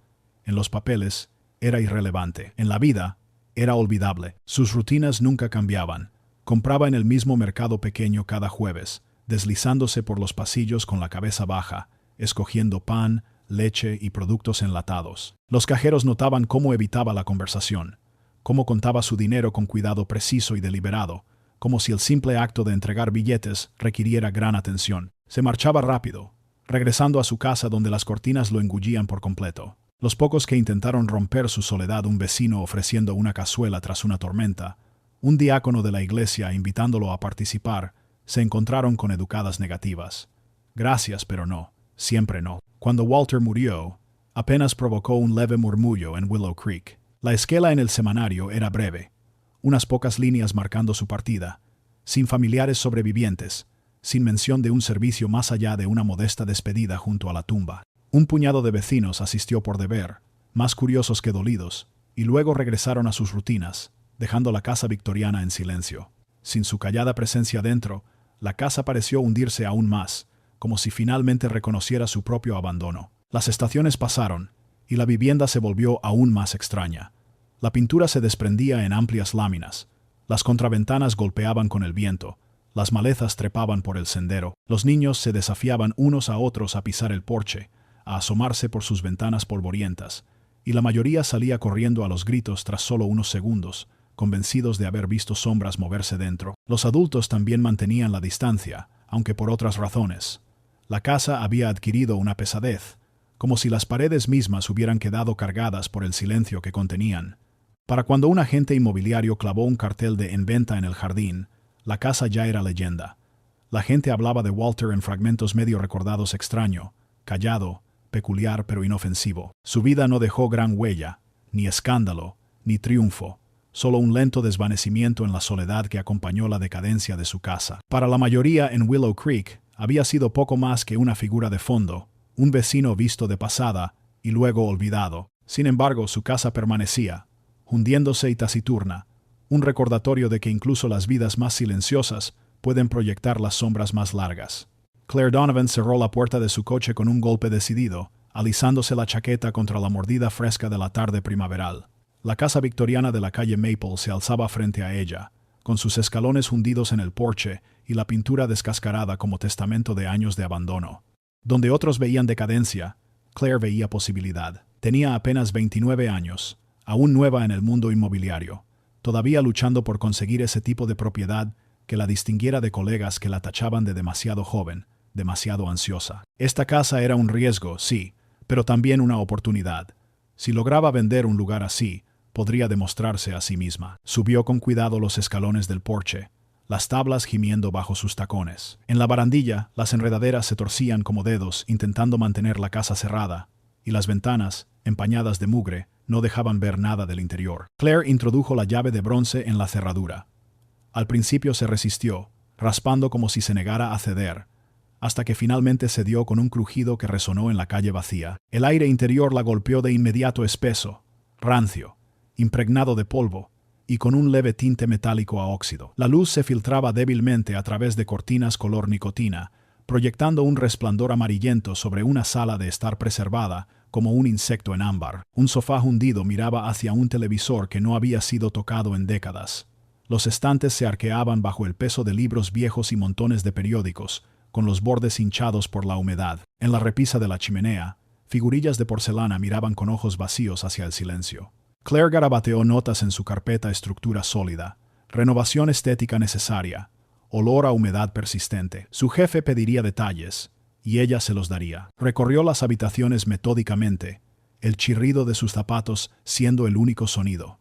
En los papeles, era irrelevante. En la vida, era olvidable. Sus rutinas nunca cambiaban. Compraba en el mismo mercado pequeño cada jueves, deslizándose por los pasillos con la cabeza baja, escogiendo pan, leche y productos enlatados. Los cajeros notaban cómo evitaba la conversación, cómo contaba su dinero con cuidado preciso y deliberado, como si el simple acto de entregar billetes requiriera gran atención. Se marchaba rápido, regresando a su casa donde las cortinas lo engullían por completo. Los pocos que intentaron romper su soledad, un vecino ofreciendo una cazuela tras una tormenta, un diácono de la iglesia invitándolo a participar, se encontraron con educadas negativas. Gracias, pero no, siempre no. Cuando Walter murió, apenas provocó un leve murmullo en Willow Creek. La esquela en el semanario era breve, unas pocas líneas marcando su partida, sin familiares sobrevivientes, sin mención de un servicio más allá de una modesta despedida junto a la tumba. Un puñado de vecinos asistió por deber, más curiosos que dolidos, y luego regresaron a sus rutinas, dejando la casa victoriana en silencio. Sin su callada presencia dentro, la casa pareció hundirse aún más, como si finalmente reconociera su propio abandono. Las estaciones pasaron, y la vivienda se volvió aún más extraña. La pintura se desprendía en amplias láminas, las contraventanas golpeaban con el viento, las malezas trepaban por el sendero, los niños se desafiaban unos a otros a pisar el porche, a asomarse por sus ventanas polvorientas, y la mayoría salía corriendo a los gritos tras solo unos segundos, convencidos de haber visto sombras moverse dentro. Los adultos también mantenían la distancia, aunque por otras razones. La casa había adquirido una pesadez, como si las paredes mismas hubieran quedado cargadas por el silencio que contenían. Para cuando un agente inmobiliario clavó un cartel de "en venta" en el jardín, la casa ya era leyenda. La gente hablaba de Walter en fragmentos medio recordados: extraño, callado, peculiar pero inofensivo. Su vida no dejó gran huella, ni escándalo, ni triunfo, solo un lento desvanecimiento en la soledad que acompañó la decadencia de su casa. Para la mayoría en Willow Creek había sido poco más que una figura de fondo, un vecino visto de pasada y luego olvidado. Sin embargo, su casa permanecía, hundiéndose y taciturna, un recordatorio de que incluso las vidas más silenciosas pueden proyectar las sombras más largas. Claire Donovan cerró la puerta de su coche con un golpe decidido, alisándose la chaqueta contra la mordida fresca de la tarde primaveral. La casa victoriana de la calle Maple se alzaba frente a ella, con sus escalones hundidos en el porche y la pintura descascarada como testamento de años de abandono. Donde otros veían decadencia, Claire veía posibilidad. Tenía apenas 29 años, aún nueva en el mundo inmobiliario, todavía luchando por conseguir ese tipo de propiedad que la distinguiera de colegas que la tachaban de demasiado joven, demasiado ansiosa. Esta casa era un riesgo, sí, pero también una oportunidad. Si lograba vender un lugar así, podría demostrarse a sí misma. Subió con cuidado los escalones del porche, las tablas gimiendo bajo sus tacones. En la barandilla, las enredaderas se torcían como dedos intentando mantener la casa cerrada, y las ventanas, empañadas de mugre, no dejaban ver nada del interior. Claire introdujo la llave de bronce en la cerradura. Al principio se resistió, raspando como si se negara a ceder, hasta que finalmente cedió con un crujido que resonó en la calle vacía. El aire interior la golpeó de inmediato, espeso, rancio, impregnado de polvo, y con un leve tinte metálico a óxido. La luz se filtraba débilmente a través de cortinas color nicotina, proyectando un resplandor amarillento sobre una sala de estar preservada como un insecto en ámbar. Un sofá hundido miraba hacia un televisor que no había sido tocado en décadas. Los estantes se arqueaban bajo el peso de libros viejos y montones de periódicos, con los bordes hinchados por la humedad. En la repisa de la chimenea, figurillas de porcelana miraban con ojos vacíos hacia el silencio. Claire garabateó notas en su carpeta: estructura sólida, renovación estética necesaria, olor a humedad persistente. Su jefe pediría detalles, y ella se los daría. Recorrió las habitaciones metódicamente, el chirrido de sus zapatos siendo el único sonido.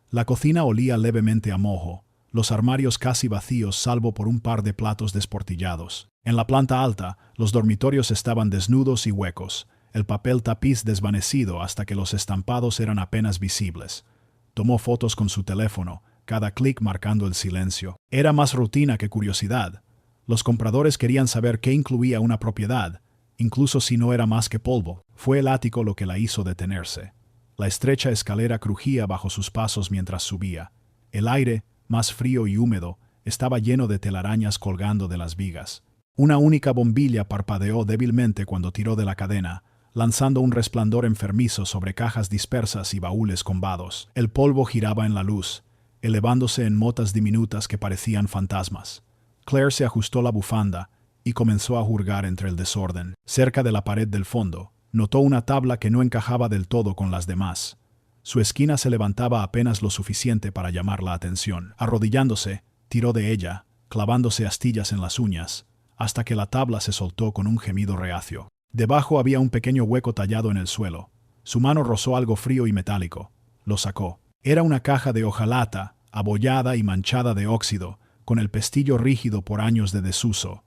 La cocina olía levemente a moho, los armarios casi vacíos salvo por un par de platos desportillados. En la planta alta, los dormitorios estaban desnudos y huecos, el papel tapiz desvanecido hasta que los estampados eran apenas visibles. Tomó fotos con su teléfono, cada clic marcando el silencio. Era más rutina que curiosidad. Los compradores querían saber qué incluía una propiedad, incluso si no era más que polvo. Fue el ático lo que la hizo detenerse. La estrecha escalera crujía bajo sus pasos mientras subía. El aire, más frío y húmedo, estaba lleno de telarañas colgando de las vigas. Una única bombilla parpadeó débilmente cuando tiró de la cadena, lanzando un resplandor enfermizo sobre cajas dispersas y baúles combados. El polvo giraba en la luz, elevándose en motas diminutas que parecían fantasmas. Claire se ajustó la bufanda y comenzó a hurgar entre el desorden. Cerca de la pared del fondo, notó una tabla que no encajaba del todo con las demás. Su esquina se levantaba apenas lo suficiente para llamar la atención. Arrodillándose, tiró de ella, clavándose astillas en las uñas, hasta que la tabla se soltó con un gemido reacio. Debajo había un pequeño hueco tallado en el suelo. Su mano rozó algo frío y metálico. Lo sacó. Era una caja de hojalata, abollada y manchada de óxido, con el pestillo rígido por años de desuso.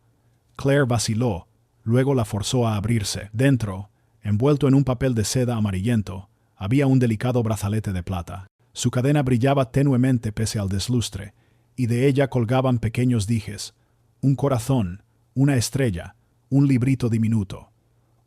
Claire vaciló, luego la forzó a abrirse. Dentro, envuelto en un papel de seda amarillento, había un delicado brazalete de plata. Su cadena brillaba tenuemente pese al deslustre, y de ella colgaban pequeños dijes, un corazón, una estrella, un librito diminuto.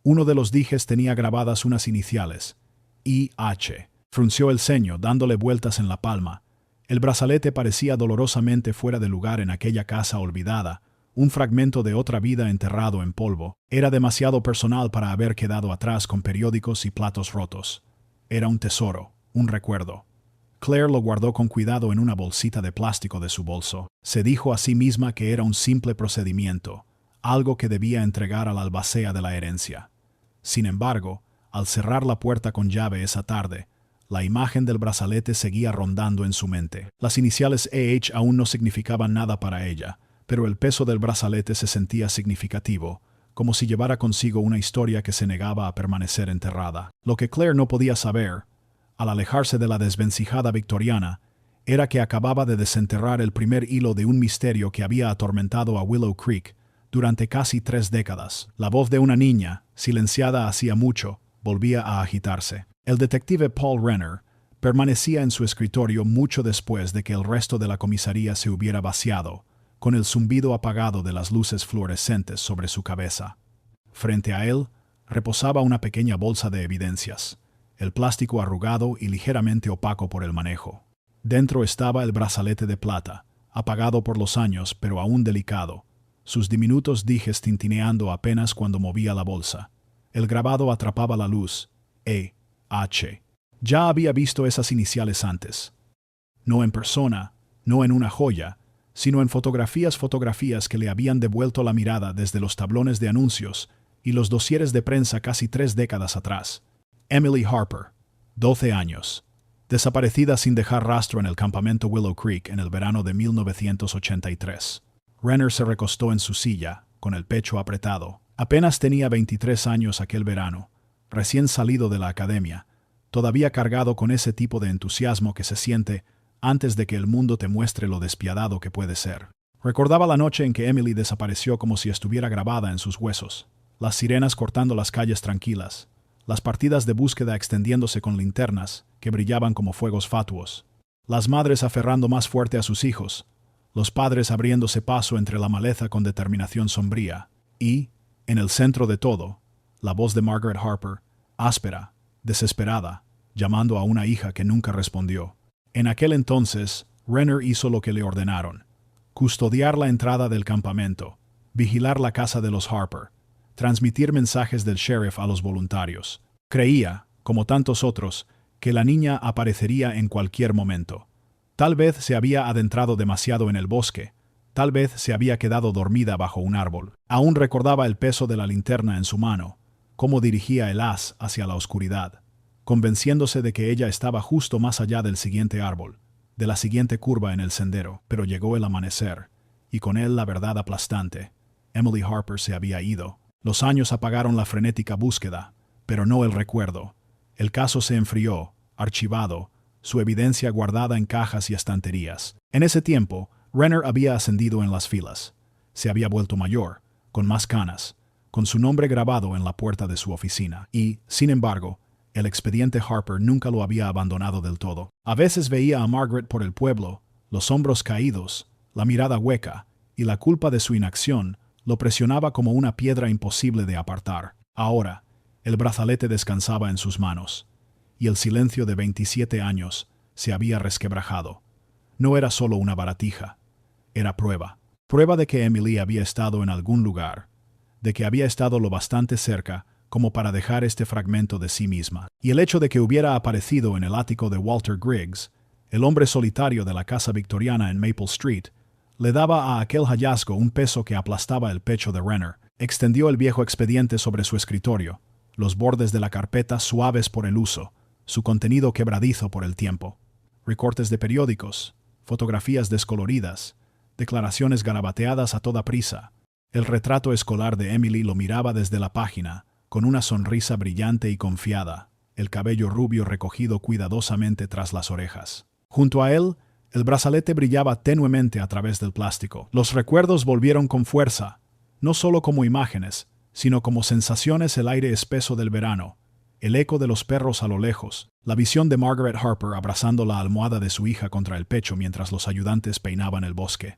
Uno de los dijes tenía grabadas unas iniciales, I.H. Frunció el ceño, dándole vueltas en la palma. El brazalete parecía dolorosamente fuera de lugar en aquella casa olvidada, un fragmento de otra vida enterrado en polvo. Era demasiado personal para haber quedado atrás con periódicos y platos rotos. Era un tesoro, un recuerdo. Claire lo guardó con cuidado en una bolsita de plástico de su bolso. Se dijo a sí misma que era un simple procedimiento, algo que debía entregar al albacea de la herencia. Sin embargo, al cerrar la puerta con llave esa tarde, la imagen del brazalete seguía rondando en su mente. Las iniciales AH aún no significaban nada para ella, pero el peso del brazalete se sentía significativo, como si llevara consigo una historia que se negaba a permanecer enterrada. Lo que Claire no podía saber, al alejarse de la desvencijada victoriana, era que acababa de desenterrar el primer hilo de un misterio que había atormentado a Willow Creek durante casi 3 décadas. La voz de una niña, silenciada hacía mucho, volvía a agitarse. El detective Paul Renner permanecía en su escritorio mucho después de que el resto de la comisaría se hubiera vaciado, con el zumbido apagado de las luces fluorescentes sobre su cabeza. Frente a él, reposaba una pequeña bolsa de evidencias, el plástico arrugado y ligeramente opaco por el manejo. Dentro estaba el brazalete de plata, apagado por los años pero aún delicado, sus diminutos dijes tintineando apenas cuando movía la bolsa. El grabado atrapaba la luz, E.H. Ya había visto esas iniciales antes. No en persona, no en una joya, sino en fotografías que le habían devuelto la mirada desde los tablones de anuncios y los dosieres de prensa casi 3 décadas atrás. Emily Harper, 12 años, desaparecida sin dejar rastro en el campamento Willow Creek en el verano de 1983. Renner se recostó en su silla, con el pecho apretado. Apenas tenía 23 años aquel verano, recién salido de la academia, todavía cargado con ese tipo de entusiasmo que se siente antes de que el mundo te muestre lo despiadado que puede ser. Recordaba la noche en que Emily desapareció como si estuviera grabada en sus huesos, las sirenas cortando las calles tranquilas, las partidas de búsqueda extendiéndose con linternas que brillaban como fuegos fatuos, las madres aferrando más fuerte a sus hijos, los padres abriéndose paso entre la maleza con determinación sombría, y, en el centro de todo, la voz de Margaret Harper, áspera, desesperada, llamando a una hija que nunca respondió. En aquel entonces, Renner hizo lo que le ordenaron: custodiar la entrada del campamento, vigilar la casa de los Harper, transmitir mensajes del sheriff a los voluntarios. Creía, como tantos otros, que la niña aparecería en cualquier momento. Tal vez se había adentrado demasiado en el bosque, tal vez se había quedado dormida bajo un árbol. Aún recordaba el peso de la linterna en su mano, cómo dirigía el haz hacia la oscuridad, convenciéndose de que ella estaba justo más allá del siguiente árbol, de la siguiente curva en el sendero. Pero llegó el amanecer, y con él la verdad aplastante. Emily Harper se había ido. Los años apagaron la frenética búsqueda, pero no el recuerdo. El caso se enfrió, archivado, su evidencia guardada en cajas y estanterías. En ese tiempo, Renner había ascendido en las filas. Se había vuelto mayor, con más canas, con su nombre grabado en la puerta de su oficina. Y, sin embargo, el expediente Harper nunca lo había abandonado del todo. A veces veía a Margaret por el pueblo, los hombros caídos, la mirada hueca, y la culpa de su inacción lo presionaba como una piedra imposible de apartar. Ahora, el brazalete descansaba en sus manos, y el silencio de 27 años se había resquebrajado. No era solo una baratija, era prueba. Prueba de que Emily había estado en algún lugar, de que había estado lo bastante cerca como para dejar este fragmento de sí misma. Y el hecho de que hubiera aparecido en el ático de Walter Griggs, el hombre solitario de la casa victoriana en Maple Street, le daba a aquel hallazgo un peso que aplastaba el pecho de Renner. Extendió el viejo expediente sobre su escritorio, los bordes de la carpeta suaves por el uso, su contenido quebradizo por el tiempo. Recortes de periódicos, fotografías descoloridas, declaraciones garabateadas a toda prisa. El retrato escolar de Emily lo miraba desde la página, con una sonrisa brillante y confiada, el cabello rubio recogido cuidadosamente tras las orejas. Junto a él, el brazalete brillaba tenuemente a través del plástico. Los recuerdos volvieron con fuerza, no solo como imágenes, sino como sensaciones: el aire espeso del verano, el eco de los perros a lo lejos, la visión de Margaret Harper abrazando la almohada de su hija contra el pecho mientras los ayudantes peinaban el bosque.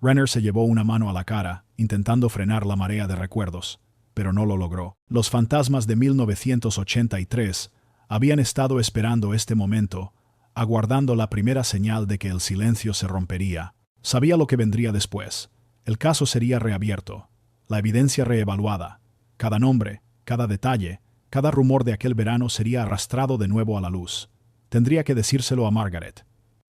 Renner se llevó una mano a la cara, intentando frenar la marea de recuerdos, pero no lo logró. Los fantasmas de 1983 habían estado esperando este momento, aguardando la primera señal de que el silencio se rompería. Sabía lo que vendría después. El caso sería reabierto, la evidencia reevaluada. Cada nombre, cada detalle, cada rumor de aquel verano sería arrastrado de nuevo a la luz. Tendría que decírselo a Margaret.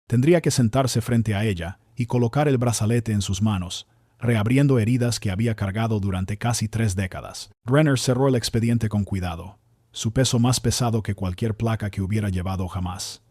Tendría que sentarse frente a ella y colocar el brazalete en sus manos, reabriendo heridas que había cargado durante casi 3 décadas. Renner cerró el expediente con cuidado, su peso más pesado que cualquier placa que hubiera llevado jamás.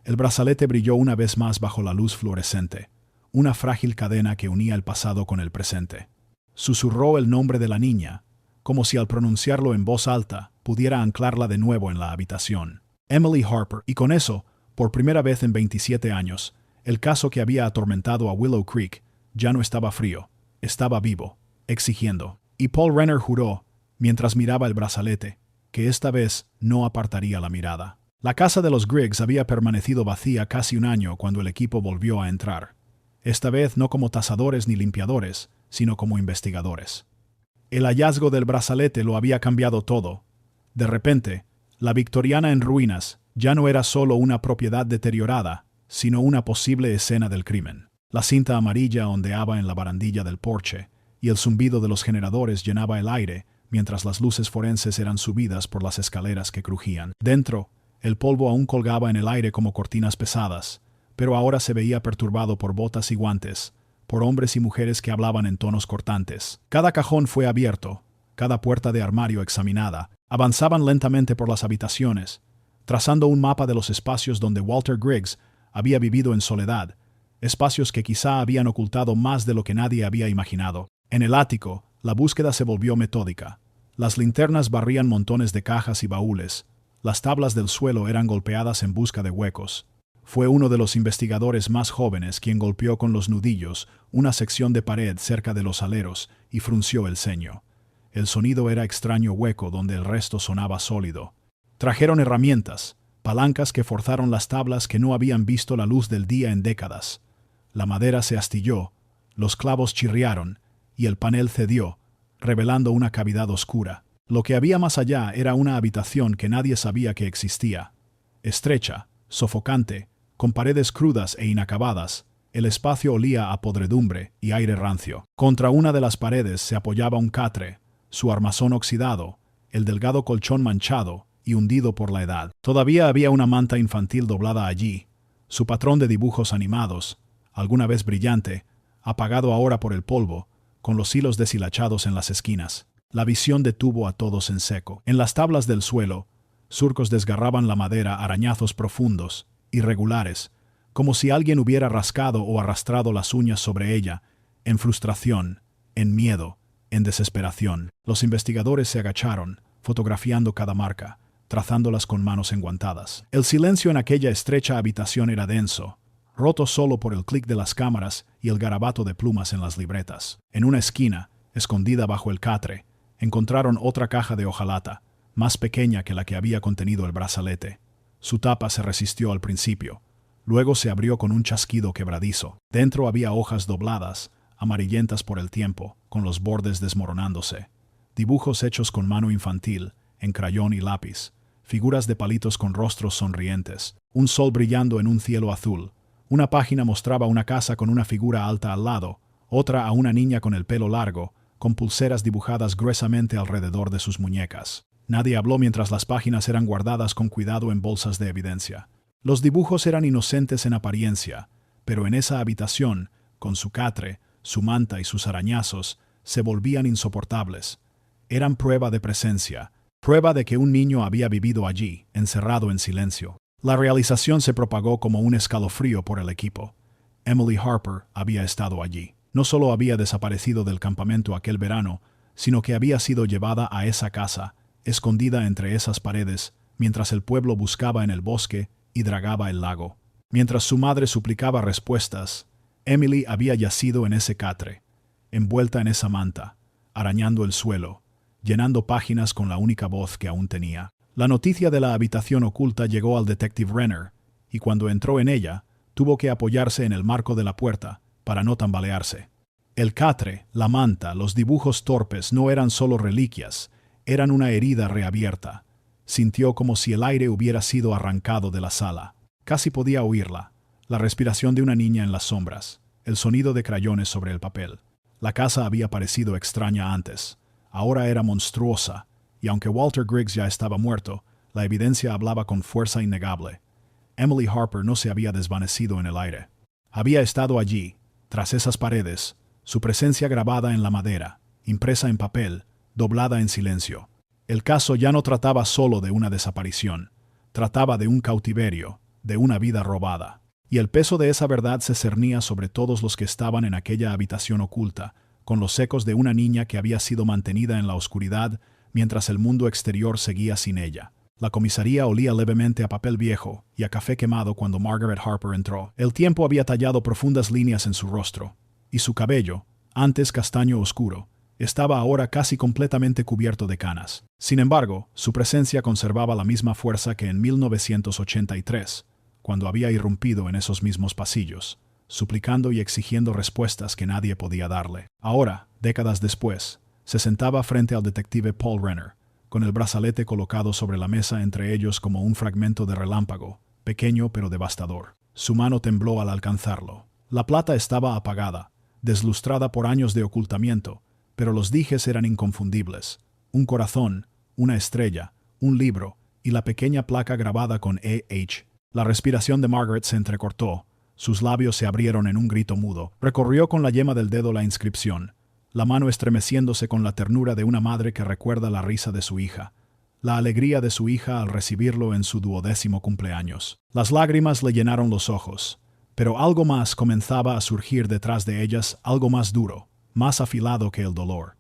El brazalete brilló una vez más bajo la luz fluorescente, una frágil cadena que unía el pasado con el presente. Susurró el nombre de la niña, como si al pronunciarlo en voz alta pudiera anclarla de nuevo en la habitación. Emily Harper, y con eso, por primera vez en 27 años, el caso que había atormentado a Willow Creek ya no estaba frío, estaba vivo, exigiendo. Y Paul Renner juró, mientras miraba el brazalete, que esta vez no apartaría la mirada. La casa de los Griggs había permanecido vacía casi un año cuando el equipo volvió a entrar. Esta vez no como tasadores ni limpiadores, sino como investigadores. El hallazgo del brazalete lo había cambiado todo. De repente, la victoriana en ruinas ya no era solo una propiedad deteriorada, sino una posible escena del crimen. La cinta amarilla ondeaba en la barandilla del porche, y el zumbido de los generadores llenaba el aire mientras las luces forenses eran subidas por las escaleras que crujían. Dentro, el polvo aún colgaba en el aire como cortinas pesadas, pero ahora se veía perturbado por botas y guantes, por hombres y mujeres que hablaban en tonos cortantes. Cada cajón fue abierto, cada puerta de armario examinada. Avanzaban lentamente por las habitaciones, trazando un mapa de los espacios donde Walter Griggs había vivido en soledad, espacios que quizá habían ocultado más de lo que nadie había imaginado. En el ático, la búsqueda se volvió metódica. Las linternas barrían montones de cajas y baúles. Las tablas del suelo eran golpeadas en busca de huecos. Fue uno de los investigadores más jóvenes quien golpeó con los nudillos una sección de pared cerca de los aleros y frunció el ceño. El sonido era extraño hueco donde el resto sonaba sólido. Trajeron herramientas, palancas que forzaron las tablas que no habían visto la luz del día en décadas. La madera se astilló, los clavos chirriaron, y el panel cedió, revelando una cavidad oscura. Lo que había más allá era una habitación que nadie sabía que existía. Estrecha, sofocante, con paredes crudas e inacabadas, el espacio olía a podredumbre y aire rancio. Contra una de las paredes se apoyaba un catre, su armazón oxidado, el delgado colchón manchado y hundido por la edad. Todavía había una manta infantil doblada allí, su patrón de dibujos animados, alguna vez brillante, apagado ahora por el polvo, con los hilos deshilachados en las esquinas. La visión detuvo a todos en seco. En las tablas del suelo, surcos desgarraban la madera a arañazos profundos, irregulares, como si alguien hubiera rascado o arrastrado las uñas sobre ella, en frustración, en miedo, en desesperación. Los investigadores se agacharon, fotografiando cada marca, trazándolas con manos enguantadas. El silencio en aquella estrecha habitación era denso, roto solo por el clic de las cámaras y el garabato de plumas en las libretas. En una esquina, escondida bajo el catre, encontraron otra caja de hojalata, más pequeña que la que había contenido el brazalete. Su tapa se resistió al principio. Luego se abrió con un chasquido quebradizo. Dentro había hojas dobladas, amarillentas por el tiempo, con los bordes desmoronándose. Dibujos hechos con mano infantil, en crayón y lápiz. Figuras de palitos con rostros sonrientes. Un sol brillando en un cielo azul. Una página mostraba una casa con una figura alta al lado, otra a una niña con el pelo largo, con pulseras dibujadas gruesamente alrededor de sus muñecas. Nadie habló mientras las páginas eran guardadas con cuidado en bolsas de evidencia. Los dibujos eran inocentes en apariencia, pero en esa habitación, con su catre, su manta y sus arañazos, se volvían insoportables. Eran prueba de presencia, prueba de que un niño había vivido allí, encerrado en silencio. La realización se propagó como un escalofrío por el equipo. Emily Harper había estado allí. No solo había desaparecido del campamento aquel verano, sino que había sido llevada a esa casa, escondida entre esas paredes, mientras el pueblo buscaba en el bosque y dragaba el lago. Mientras su madre suplicaba respuestas, Emily había yacido en ese catre, envuelta en esa manta, arañando el suelo, llenando páginas con la única voz que aún tenía. La noticia de la habitación oculta llegó al detective Renner, y cuando entró en ella, tuvo que apoyarse en el marco de la puerta para no tambalearse. El catre, la manta, los dibujos torpes no eran solo reliquias, eran una herida reabierta. Sintió como si el aire hubiera sido arrancado de la sala. Casi podía oírla, la respiración de una niña en las sombras, el sonido de crayones sobre el papel. La casa había parecido extraña antes. Ahora era monstruosa, y aunque Walter Griggs ya estaba muerto, la evidencia hablaba con fuerza innegable. Emily Harper no se había desvanecido en el aire. Había estado allí, tras esas paredes, su presencia grabada en la madera, impresa en papel, doblada en silencio. El caso ya no trataba solo de una desaparición, trataba de un cautiverio, de una vida robada. Y el peso de esa verdad se cernía sobre todos los que estaban en aquella habitación oculta, con los ecos de una niña que había sido mantenida en la oscuridad mientras el mundo exterior seguía sin ella. La comisaría olía levemente a papel viejo y a café quemado cuando Margaret Harper entró. El tiempo había tallado profundas líneas en su rostro, y su cabello, antes castaño oscuro, estaba ahora casi completamente cubierto de canas. Sin embargo, su presencia conservaba la misma fuerza que en 1983, cuando había irrumpido en esos mismos pasillos, suplicando y exigiendo respuestas que nadie podía darle. Ahora, décadas después, se sentaba frente al detective Paul Renner, con el brazalete colocado sobre la mesa entre ellos como un fragmento de relámpago, pequeño pero devastador. Su mano tembló al alcanzarlo. La plata estaba apagada, deslustrada por años de ocultamiento, pero los dijes eran inconfundibles. Un corazón, una estrella, un libro y la pequeña placa grabada con E.H. La respiración de Margaret se entrecortó, sus labios se abrieron en un grito mudo. Recorrió con la yema del dedo la inscripción, la mano estremeciéndose con la ternura de una madre que recuerda la risa de su hija, la alegría de su hija al recibirlo en su 12º cumpleaños. Las lágrimas le llenaron los ojos, pero algo más comenzaba a surgir detrás de ellas, algo más duro, más afilado que el dolor.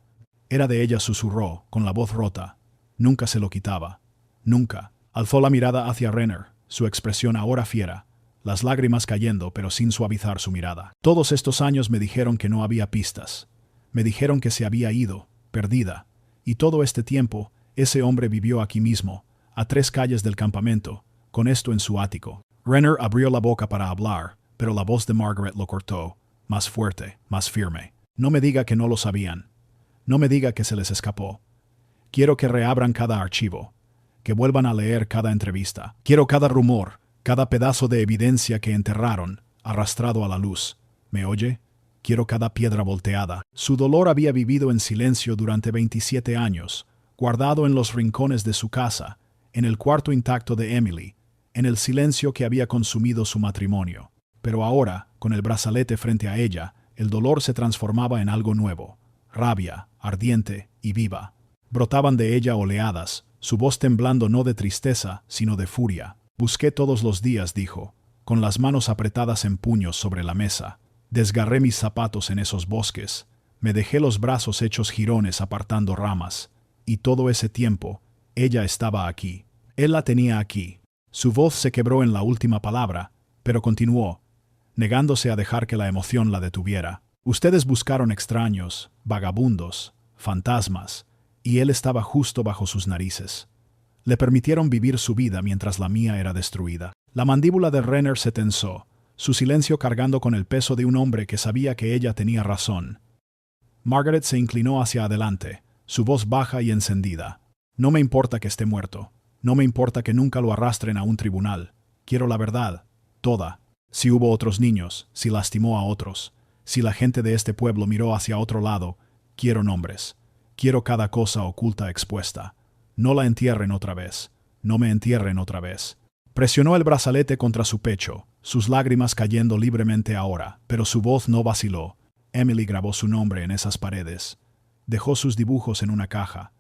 Era de ella, susurró, con la voz rota. Nunca se lo quitaba. Nunca. Alzó la mirada hacia Renner, su expresión ahora fiera, las lágrimas cayendo pero sin suavizar su mirada. Todos estos años me dijeron que no había pistas. Me dijeron que se había ido, perdida. Y todo este tiempo, ese hombre vivió aquí mismo, a 3 calles del campamento, con esto en su ático. Renner abrió la boca para hablar, pero la voz de Margaret lo cortó, más fuerte, más firme. No me diga que no lo sabían. No me diga que se les escapó. Quiero que reabran cada archivo, que vuelvan a leer cada entrevista. Quiero cada rumor, cada pedazo de evidencia que enterraron, arrastrado a la luz. ¿Me oye? Quiero cada piedra volteada. Su dolor había vivido en silencio durante 27 años, guardado en los rincones de su casa, en el cuarto intacto de Emily, en el silencio que había consumido su matrimonio. Pero ahora, con el brazalete frente a ella, el dolor se transformaba en algo nuevo, rabia, ardiente y viva. Brotaban de ella oleadas, su voz temblando no de tristeza, sino de furia. Busqué todos los días, dijo, con las manos apretadas en puños sobre la mesa. Desgarré mis zapatos en esos bosques, me dejé los brazos hechos jirones apartando ramas, y todo ese tiempo, ella estaba aquí. Él la tenía aquí. Su voz se quebró en la última palabra, pero continuó, negándose a dejar que la emoción la detuviera. Ustedes buscaron extraños, vagabundos, fantasmas, y él estaba justo bajo sus narices. Le permitieron vivir su vida mientras la mía era destruida. La mandíbula de Renner se tensó, su silencio cargando con el peso de un hombre que sabía que ella tenía razón. Margaret se inclinó hacia adelante, su voz baja y encendida. No me importa que esté muerto. No me importa que nunca lo arrastren a un tribunal. Quiero la verdad, toda. Si hubo otros niños, si lastimó a otros, si la gente de este pueblo miró hacia otro lado, quiero nombres. Quiero cada cosa oculta expuesta. No la entierren otra vez. No me entierren otra vez. Presionó el brazalete contra su pecho, sus lágrimas cayendo libremente ahora, pero su voz no vaciló. Emily grabó su nombre en esas paredes. Dejó sus dibujos en una caja.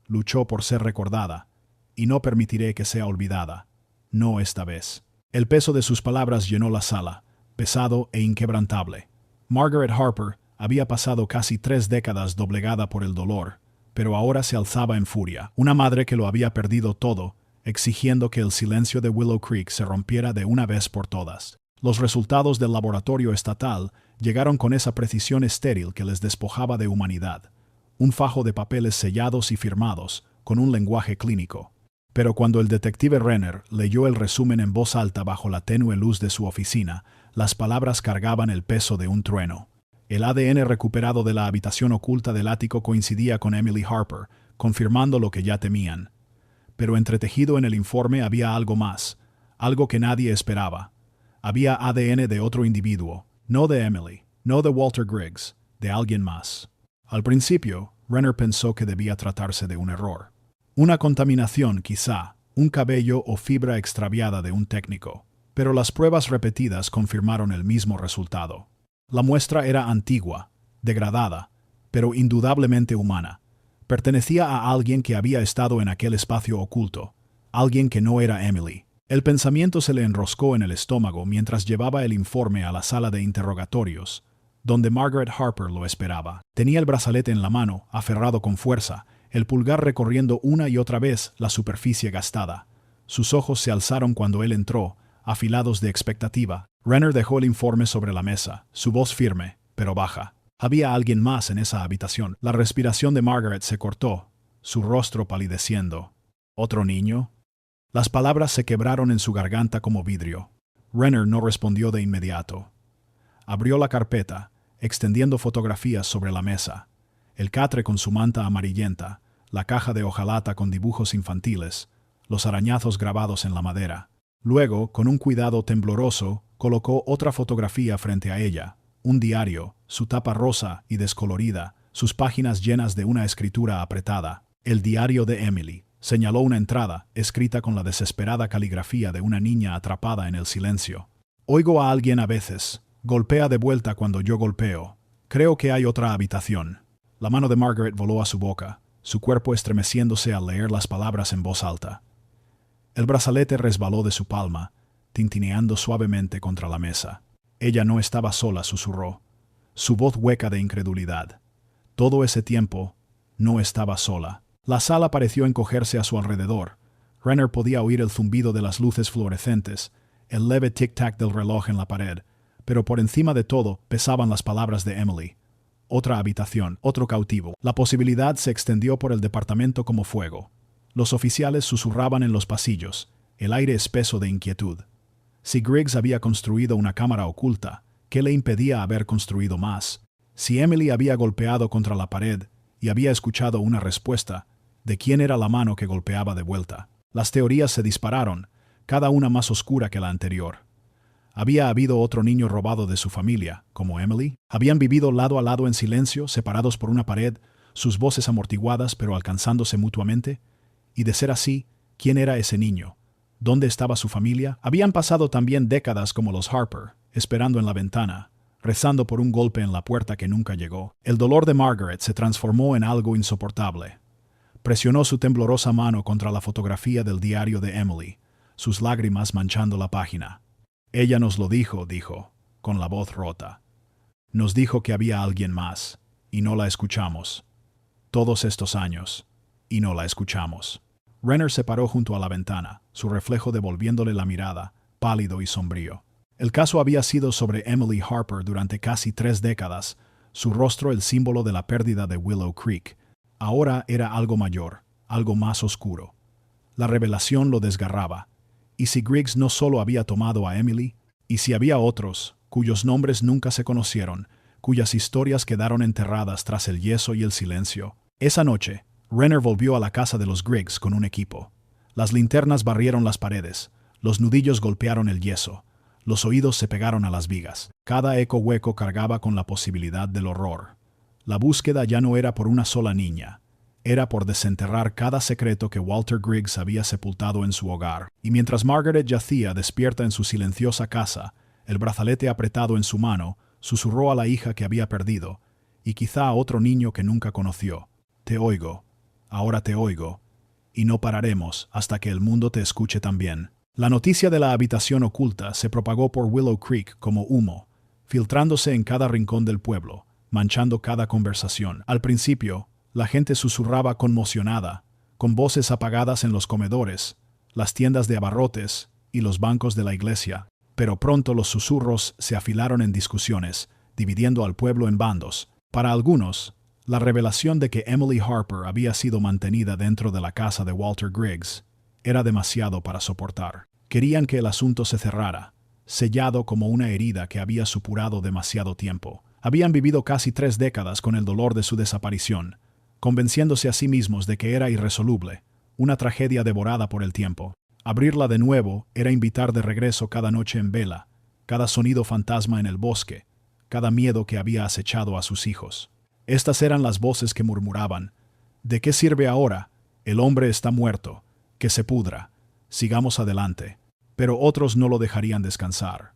Luchó por ser recordada. Y no permitiré que sea olvidada. No esta vez. El peso de sus palabras llenó la sala, pesado e inquebrantable. Margaret Harper había pasado casi 3 décadas doblegada por el dolor, pero ahora se alzaba en furia. Una madre que lo había perdido todo, exigiendo que el silencio de Willow Creek se rompiera de una vez por todas. Los resultados del laboratorio estatal llegaron con esa precisión estéril que les despojaba de humanidad. Un fajo de papeles sellados y firmados, con un lenguaje clínico. Pero cuando el detective Renner leyó el resumen en voz alta bajo la tenue luz de su oficina, las palabras cargaban el peso de un trueno. El ADN recuperado de la habitación oculta del ático coincidía con Emily Harper, confirmando lo que ya temían. Pero entretejido en el informe había algo más, algo que nadie esperaba. Había ADN de otro individuo, no de Emily, no de Walter Griggs, de alguien más. Al principio, Renner pensó que debía tratarse de un error. Una contaminación, quizá, un cabello o fibra extraviada de un técnico. Pero las pruebas repetidas confirmaron el mismo resultado. La muestra era antigua, degradada, pero indudablemente humana. Pertenecía a alguien que había estado en aquel espacio oculto, alguien que no era Emily. El pensamiento se le enroscó en el estómago mientras llevaba el informe a la sala de interrogatorios, donde Margaret Harper lo esperaba. Tenía el brazalete en la mano, aferrado con fuerza, el pulgar recorriendo una y otra vez la superficie gastada. Sus ojos se alzaron cuando él entró, afilados de expectativa. Renner dejó el informe sobre la mesa, su voz firme, pero baja. Había alguien más en esa habitación. La respiración de Margaret se cortó, su rostro palideciendo. ¿Otro niño? Las palabras se quebraron en su garganta como vidrio. Renner no respondió de inmediato. Abrió la carpeta, extendiendo fotografías sobre la mesa. El catre con su manta amarillenta, la caja de hojalata con dibujos infantiles, los arañazos grabados en la madera. Luego, con un cuidado tembloroso, colocó otra fotografía frente a ella, un diario, su tapa rosa y descolorida, sus páginas llenas de una escritura apretada. El diario de Emily. Señaló una entrada, escrita con la desesperada caligrafía de una niña atrapada en el silencio. Oigo a alguien a veces. Golpea de vuelta cuando yo golpeo. Creo que hay otra habitación. La mano de Margaret voló a su boca, su cuerpo estremeciéndose al leer las palabras en voz alta. El brazalete resbaló de su palma, tintineando suavemente contra la mesa. Ella no estaba sola, susurró, su voz hueca de incredulidad. Todo ese tiempo, no estaba sola. La sala pareció encogerse a su alrededor. Renner podía oír el zumbido de las luces fluorescentes, el leve tic-tac del reloj en la pared, pero por encima de todo pesaban las palabras de Emily. Otra habitación, otro cautivo. La posibilidad se extendió por el departamento como fuego. Los oficiales susurraban en los pasillos, el aire espeso de inquietud. Si Griggs había construido una cámara oculta, ¿qué le impedía haber construido más? Si Emily había golpeado contra la pared y había escuchado una respuesta, ¿de quién era la mano que golpeaba de vuelta? Las teorías se dispararon, cada una más oscura que la anterior. ¿Había habido otro niño robado de su familia, como Emily? ¿Habían vivido lado a lado en silencio, separados por una pared, sus voces amortiguadas pero alcanzándose mutuamente? Y de ser así, ¿quién era ese niño? ¿Dónde estaba su familia? Habían pasado también décadas como los Harper, esperando en la ventana, rezando por un golpe en la puerta que nunca llegó. El dolor de Margaret se transformó en algo insoportable. Presionó su temblorosa mano contra la fotografía del diario de Emily, sus lágrimas manchando la página. Ella nos lo dijo, dijo, con la voz rota. Nos dijo que había alguien más, y no la escuchamos. Todos estos años, y no la escuchamos. Renner se paró junto a la ventana, su reflejo devolviéndole la mirada, pálido y sombrío. El caso había sido sobre Emily Harper durante casi 3 décadas, su rostro el símbolo de la pérdida de Willow Creek. Ahora era algo mayor, algo más oscuro. La revelación lo desgarraba. ¿Y si Griggs no solo había tomado a Emily? ¿Y si había otros, cuyos nombres nunca se conocieron, cuyas historias quedaron enterradas tras el yeso y el silencio? Esa noche, Renner volvió a la casa de los Griggs con un equipo. Las linternas barrieron las paredes, los nudillos golpearon el yeso, los oídos se pegaron a las vigas. Cada eco hueco cargaba con la posibilidad del horror. La búsqueda ya no era por una sola niña. Era por desenterrar cada secreto que Walter Griggs había sepultado en su hogar. Y mientras Margaret yacía despierta en su silenciosa casa, el brazalete apretado en su mano, susurró a la hija que había perdido, y quizá a otro niño que nunca conoció: «Te oigo, ahora te oigo, y no pararemos hasta que el mundo te escuche también». La noticia de la habitación oculta se propagó por Willow Creek como humo, filtrándose en cada rincón del pueblo, manchando cada conversación. Al principio, la gente susurraba conmocionada, con voces apagadas en los comedores, las tiendas de abarrotes y los bancos de la iglesia. Pero pronto los susurros se afilaron en discusiones, dividiendo al pueblo en bandos. Para algunos, la revelación de que Emily Harper había sido mantenida dentro de la casa de Walter Griggs era demasiado para soportar. Querían que el asunto se cerrara, sellado como una herida que había supurado demasiado tiempo. Habían vivido casi 3 décadas con el dolor de su desaparición, convenciéndose a sí mismos de que era irresoluble, una tragedia devorada por el tiempo. Abrirla de nuevo era invitar de regreso cada noche en vela, cada sonido fantasma en el bosque, cada miedo que había acechado a sus hijos. Estas eran las voces que murmuraban: «¿De qué sirve ahora? El hombre está muerto. Que se pudra. Sigamos adelante». Pero otros no lo dejarían descansar.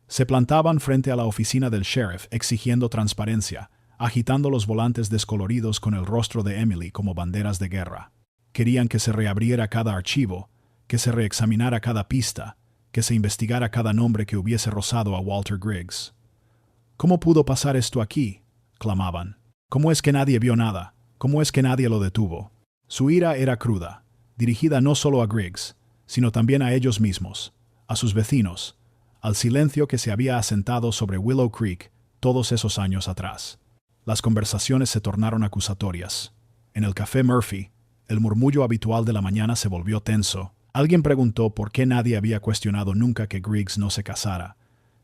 Se plantaban frente a la oficina del sheriff exigiendo transparencia, agitando los volantes descoloridos con el rostro de Emily como banderas de guerra. Querían que se reabriera cada archivo, que se reexaminara cada pista, que se investigara cada nombre que hubiese rozado a Walter Griggs. «¿Cómo pudo pasar esto aquí?», clamaban. «¿Cómo es que nadie vio nada? ¿Cómo es que nadie lo detuvo?». Su ira era cruda, dirigida no solo a Griggs, sino también a ellos mismos, a sus vecinos, al silencio que se había asentado sobre Willow Creek todos esos años atrás. Las conversaciones se tornaron acusatorias. En el café Murphy, el murmullo habitual de la mañana se volvió tenso. Alguien preguntó por qué nadie había cuestionado nunca que Griggs no se casara,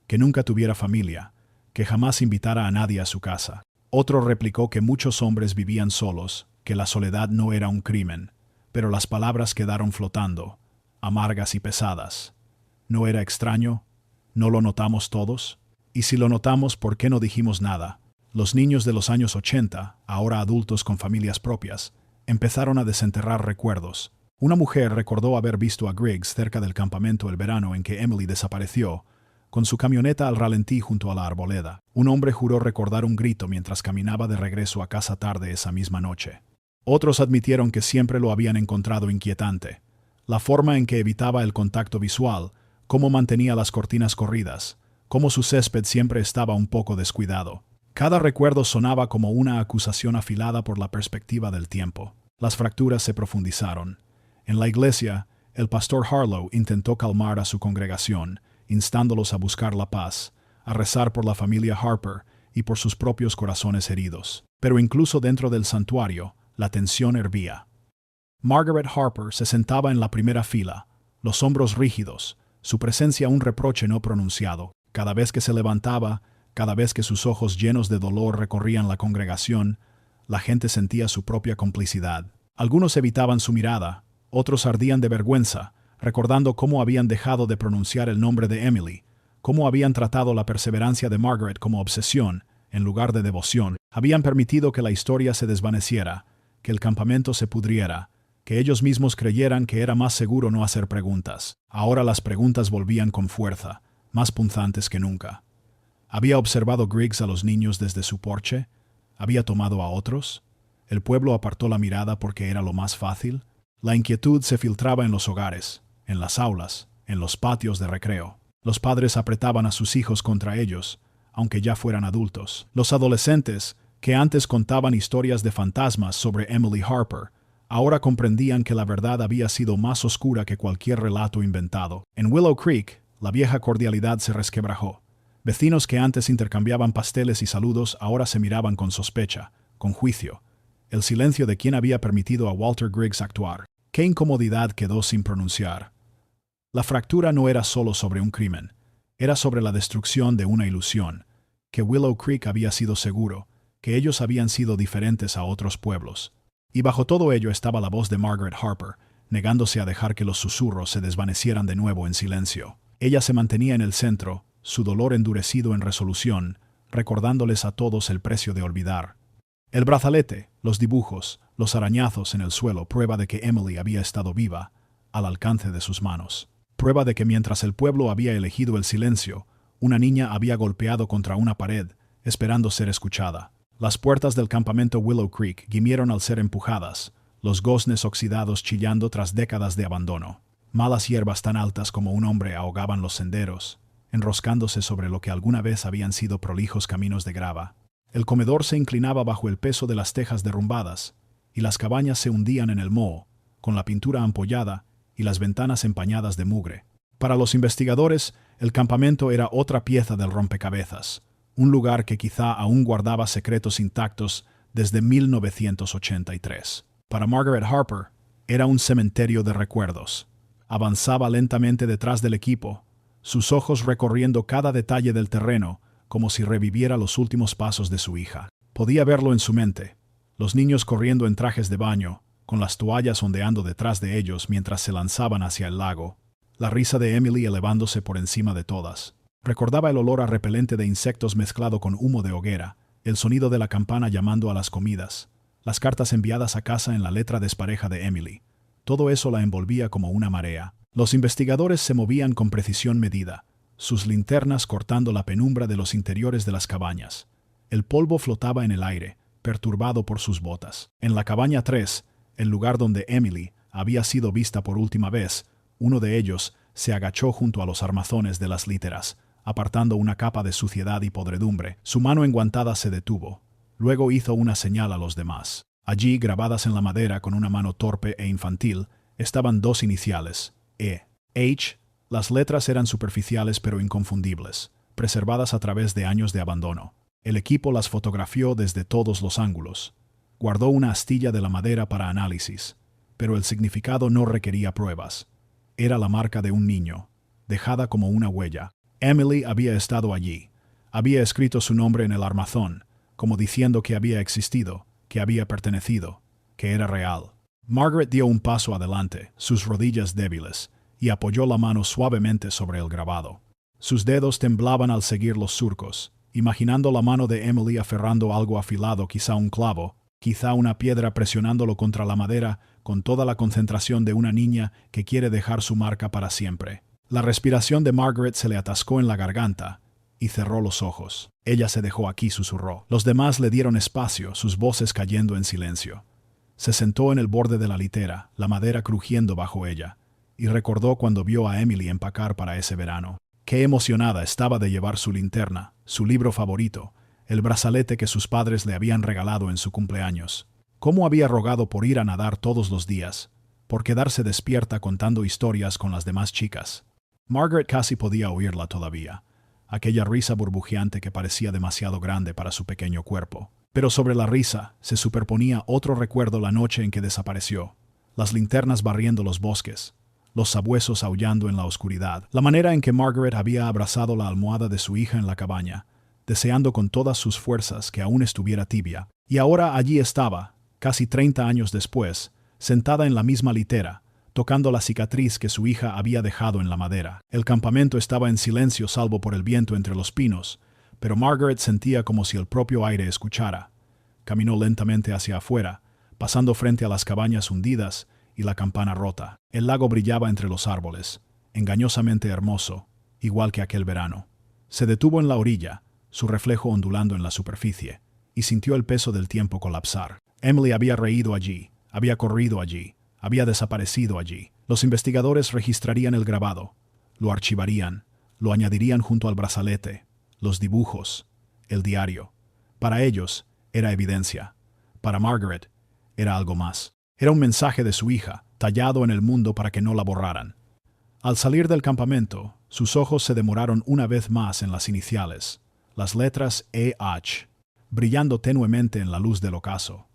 que nunca tuviera familia, que jamás invitara a nadie a su casa. Otro replicó que muchos hombres vivían solos, que la soledad no era un crimen, pero las palabras quedaron flotando, amargas y pesadas. ¿No era extraño? ¿No lo notamos todos? Y si lo notamos, ¿por qué no dijimos nada? Los niños de los años 80, ahora adultos con familias propias, empezaron a desenterrar recuerdos. Una mujer recordó haber visto a Griggs cerca del campamento el verano en que Emily desapareció, con su camioneta al ralentí junto a la arboleda. Un hombre juró recordar un grito mientras caminaba de regreso a casa tarde esa misma noche. Otros admitieron que siempre lo habían encontrado inquietante. La forma en que evitaba el contacto visual, cómo mantenía las cortinas corridas, cómo su césped siempre estaba un poco descuidado. Cada recuerdo sonaba como una acusación afilada por la perspectiva del tiempo. Las fracturas se profundizaron. En la iglesia, el pastor Harlow intentó calmar a su congregación, instándolos a buscar la paz, a rezar por la familia Harper y por sus propios corazones heridos. Pero incluso dentro del santuario, la tensión hervía. Margaret Harper se sentaba en la primera fila, los hombros rígidos, su presencia un reproche no pronunciado. Cada vez que se levantaba, cada vez que sus ojos llenos de dolor recorrían la congregación, la gente sentía su propia complicidad. Algunos evitaban su mirada, otros ardían de vergüenza, recordando cómo habían dejado de pronunciar el nombre de Emily, cómo habían tratado la perseverancia de Margaret como obsesión, en lugar de devoción. Habían permitido que la historia se desvaneciera, que el campamento se pudriera, que ellos mismos creyeran que era más seguro no hacer preguntas. Ahora las preguntas volvían con fuerza, más punzantes que nunca. ¿Había observado Griggs a los niños desde su porche? ¿Había tomado a otros? ¿El pueblo apartó la mirada porque era lo más fácil? La inquietud se filtraba en los hogares, en las aulas, en los patios de recreo. Los padres apretaban a sus hijos contra ellos, aunque ya fueran adultos. Los adolescentes, que antes contaban historias de fantasmas sobre Emily Harper, ahora comprendían que la verdad había sido más oscura que cualquier relato inventado. En Willow Creek, la vieja cordialidad se resquebrajó. Vecinos que antes intercambiaban pasteles y saludos ahora se miraban con sospecha, con juicio. El silencio de quien había permitido a Walter Griggs actuar. Qué incomodidad quedó sin pronunciar. La fractura no era solo sobre un crimen, era sobre la destrucción de una ilusión, que Willow Creek había sido seguro, que ellos habían sido diferentes a otros pueblos. Y bajo todo ello estaba la voz de Margaret Harper, negándose a dejar que los susurros se desvanecieran de nuevo en silencio. Ella se mantenía en el centro, su dolor endurecido en resolución, recordándoles a todos el precio de olvidar. El brazalete, los dibujos, los arañazos en el suelo, prueba de que Emily había estado viva, al alcance de sus manos. Prueba de que mientras el pueblo había elegido el silencio, una niña había golpeado contra una pared, esperando ser escuchada. Las puertas del campamento Willow Creek gimieron al ser empujadas, los goznes oxidados chillando tras décadas de abandono. Malas hierbas tan altas como un hombre ahogaban los senderos, enroscándose sobre lo que alguna vez habían sido prolijos caminos de grava. El comedor se inclinaba bajo el peso de las tejas derrumbadas, y las cabañas se hundían en el moho, con la pintura ampollada y las ventanas empañadas de mugre. Para los investigadores, el campamento era otra pieza del rompecabezas, un lugar que quizá aún guardaba secretos intactos desde 1983. Para Margaret Harper, era un cementerio de recuerdos. Avanzaba lentamente detrás del equipo, sus ojos recorriendo cada detalle del terreno, como si reviviera los últimos pasos de su hija. Podía verlo en su mente, los niños corriendo en trajes de baño, con las toallas ondeando detrás de ellos mientras se lanzaban hacia el lago, la risa de Emily elevándose por encima de todas. Recordaba el olor a repelente de insectos mezclado con humo de hoguera, el sonido de la campana llamando a las comidas, las cartas enviadas a casa en la letra despareja de Emily. Todo eso la envolvía como una marea. Los investigadores se movían con precisión medida, sus linternas cortando la penumbra de los interiores de las cabañas. El polvo flotaba en el aire, perturbado por sus botas. En la cabaña 3, el lugar donde Emily había sido vista por última vez, uno de ellos se agachó junto a los armazones de las literas, apartando una capa de suciedad y podredumbre. Su mano enguantada se detuvo. Luego hizo una señal a los demás. Allí, grabadas en la madera con una mano torpe e infantil, estaban dos iniciales, E. H. Las letras eran superficiales pero inconfundibles, preservadas a través de años de abandono. El equipo las fotografió desde todos los ángulos. Guardó una astilla de la madera para análisis, pero el significado no requería pruebas. Era la marca de un niño, dejada como una huella. Emily había estado allí. Había escrito su nombre en el armazón, como diciendo que había existido, que había pertenecido, que era real. Margaret dio un paso adelante, sus rodillas débiles, y apoyó la mano suavemente sobre el grabado. Sus dedos temblaban al seguir los surcos, imaginando la mano de Emily aferrando algo afilado, quizá un clavo, quizá una piedra presionándolo contra la madera con toda la concentración de una niña que quiere dejar su marca para siempre. La respiración de Margaret se le atascó en la garganta y cerró los ojos. Ella se dejó aquí, susurró. Los demás le dieron espacio, sus voces cayendo en silencio. Se sentó en el borde de la litera, la madera crujiendo bajo ella, y recordó cuando vio a Emily empacar para ese verano. Qué emocionada estaba de llevar su linterna, su libro favorito, el brazalete que sus padres le habían regalado en su cumpleaños. Cómo había rogado por ir a nadar todos los días, por quedarse despierta contando historias con las demás chicas. Margaret casi podía oírla todavía, aquella risa burbujeante que parecía demasiado grande para su pequeño cuerpo. Pero sobre la risa se superponía otro recuerdo: la noche en que desapareció, las linternas barriendo los bosques, los sabuesos aullando en la oscuridad, la manera en que Margaret había abrazado la almohada de su hija en la cabaña, deseando con todas sus fuerzas que aún estuviera tibia. Y ahora allí estaba, casi 30 años después, sentada en la misma litera, tocando la cicatriz que su hija había dejado en la madera. El campamento estaba en silencio salvo por el viento entre los pinos, pero Margaret sentía como si el propio aire escuchara. Caminó lentamente hacia afuera, pasando frente a las cabañas hundidas y la campana rota. El lago brillaba entre los árboles, engañosamente hermoso, igual que aquel verano. Se detuvo en la orilla, su reflejo ondulando en la superficie, y sintió el peso del tiempo colapsar. Emily había reído allí, había corrido allí, había desaparecido allí. Los investigadores registrarían el grabado, lo archivarían, lo añadirían junto al brazalete, los dibujos, el diario. Para ellos era evidencia. Para Margaret era algo más. Era un mensaje de su hija, tallado en el mundo para que no la borraran. Al salir del campamento, Sus ojos se demoraron una vez más en las iniciales, las letras E.H., brillando tenuemente en la luz del ocaso.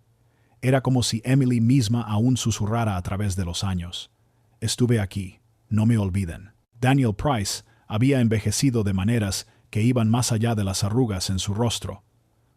Era como si Emily misma aún susurrara a través de los años. Estuve aquí, no me olviden. Daniel Price había envejecido de maneras que iban más allá de las arrugas en su rostro.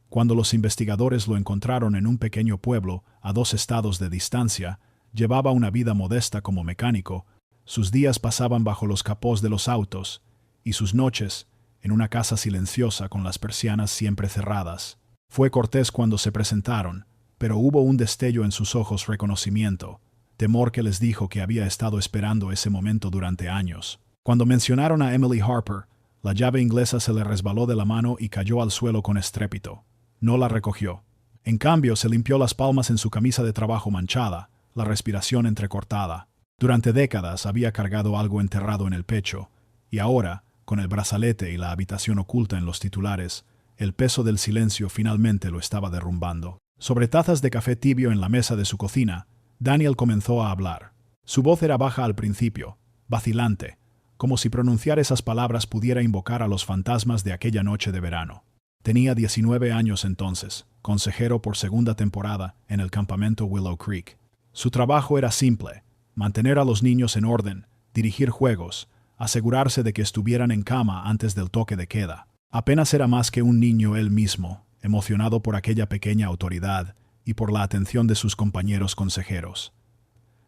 Cuando los investigadores lo encontraron en un pequeño pueblo a 2 estados de distancia, llevaba una vida modesta como mecánico. Sus días pasaban bajo los capós de los autos, y sus noches, en una casa silenciosa con las persianas siempre cerradas. Fue cortés cuando se presentaron, pero hubo un destello en sus ojos reconocimiento, temor que les dijo que había estado esperando ese momento durante años. Cuando mencionaron a Emily Harper, la llave inglesa se le resbaló de la mano y cayó al suelo con estrépito. No la recogió. En cambio, se limpió las palmas en su camisa de trabajo manchada, la respiración entrecortada. Durante décadas había cargado algo enterrado en el pecho, y ahora, con el brazalete y la habitación oculta en los titulares, el peso del silencio finalmente lo estaba derrumbando. Sobre tazas de café tibio en la mesa de su cocina, Daniel comenzó a hablar. Su voz era baja al principio, vacilante, como si pronunciar esas palabras pudiera invocar a los fantasmas de aquella noche de verano. Tenía 19 años entonces, consejero por 2ª temporada en el campamento Willow Creek. Su trabajo era simple: mantener a los niños en orden, dirigir juegos, asegurarse de que estuvieran en cama antes del toque de queda. Apenas era más que un niño él mismo, emocionado por aquella pequeña autoridad y por la atención de sus compañeros consejeros.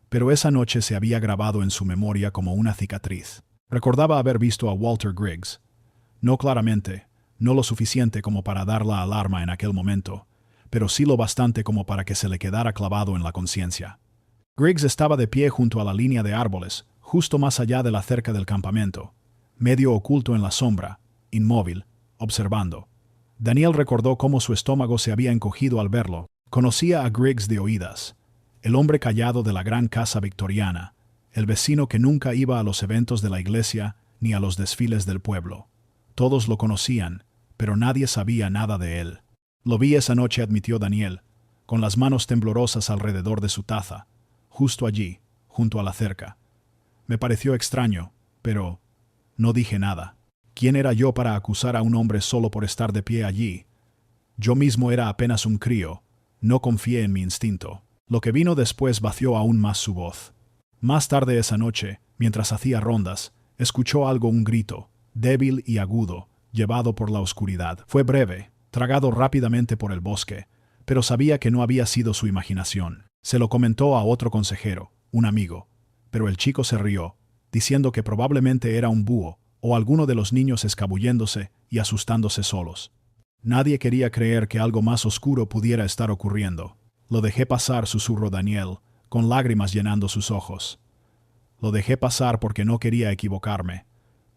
Pero esa noche se había grabado en su memoria como una cicatriz. Recordaba haber visto a Walter Griggs. No claramente, no lo suficiente como para dar la alarma en aquel momento, pero sí lo bastante como para que se le quedara clavado en la conciencia. Griggs estaba de pie junto a la línea de árboles, justo más allá de la cerca del campamento, medio oculto en la sombra, inmóvil, observando. Daniel recordó cómo su estómago se había encogido al verlo. Conocía a Griggs de oídas, el hombre callado de la gran casa victoriana, el vecino que nunca iba a los eventos de la iglesia ni a los desfiles del pueblo. Todos lo conocían, pero nadie sabía nada de él. Lo vi esa noche, admitió Daniel, con las manos temblorosas alrededor de su taza, justo allí, junto a la cerca. Me pareció extraño, pero no dije nada. ¿Quién era yo para acusar a un hombre solo por estar de pie allí? Yo mismo era apenas un crío, no confié en mi instinto. Lo que vino después vació aún más su voz. Más tarde esa noche, mientras hacía rondas, escuchó un grito, débil y agudo, llevado por la oscuridad. Fue breve, tragado rápidamente por el bosque, pero sabía que no había sido su imaginación. Se lo comentó a otro consejero, un amigo, pero el chico se rió, diciendo que probablemente era un búho o alguno de los niños escabulléndose y asustándose solos. Nadie quería creer que algo más oscuro pudiera estar ocurriendo. Lo dejé pasar, susurró Daniel, con lágrimas llenando sus ojos. Lo dejé pasar porque no quería equivocarme,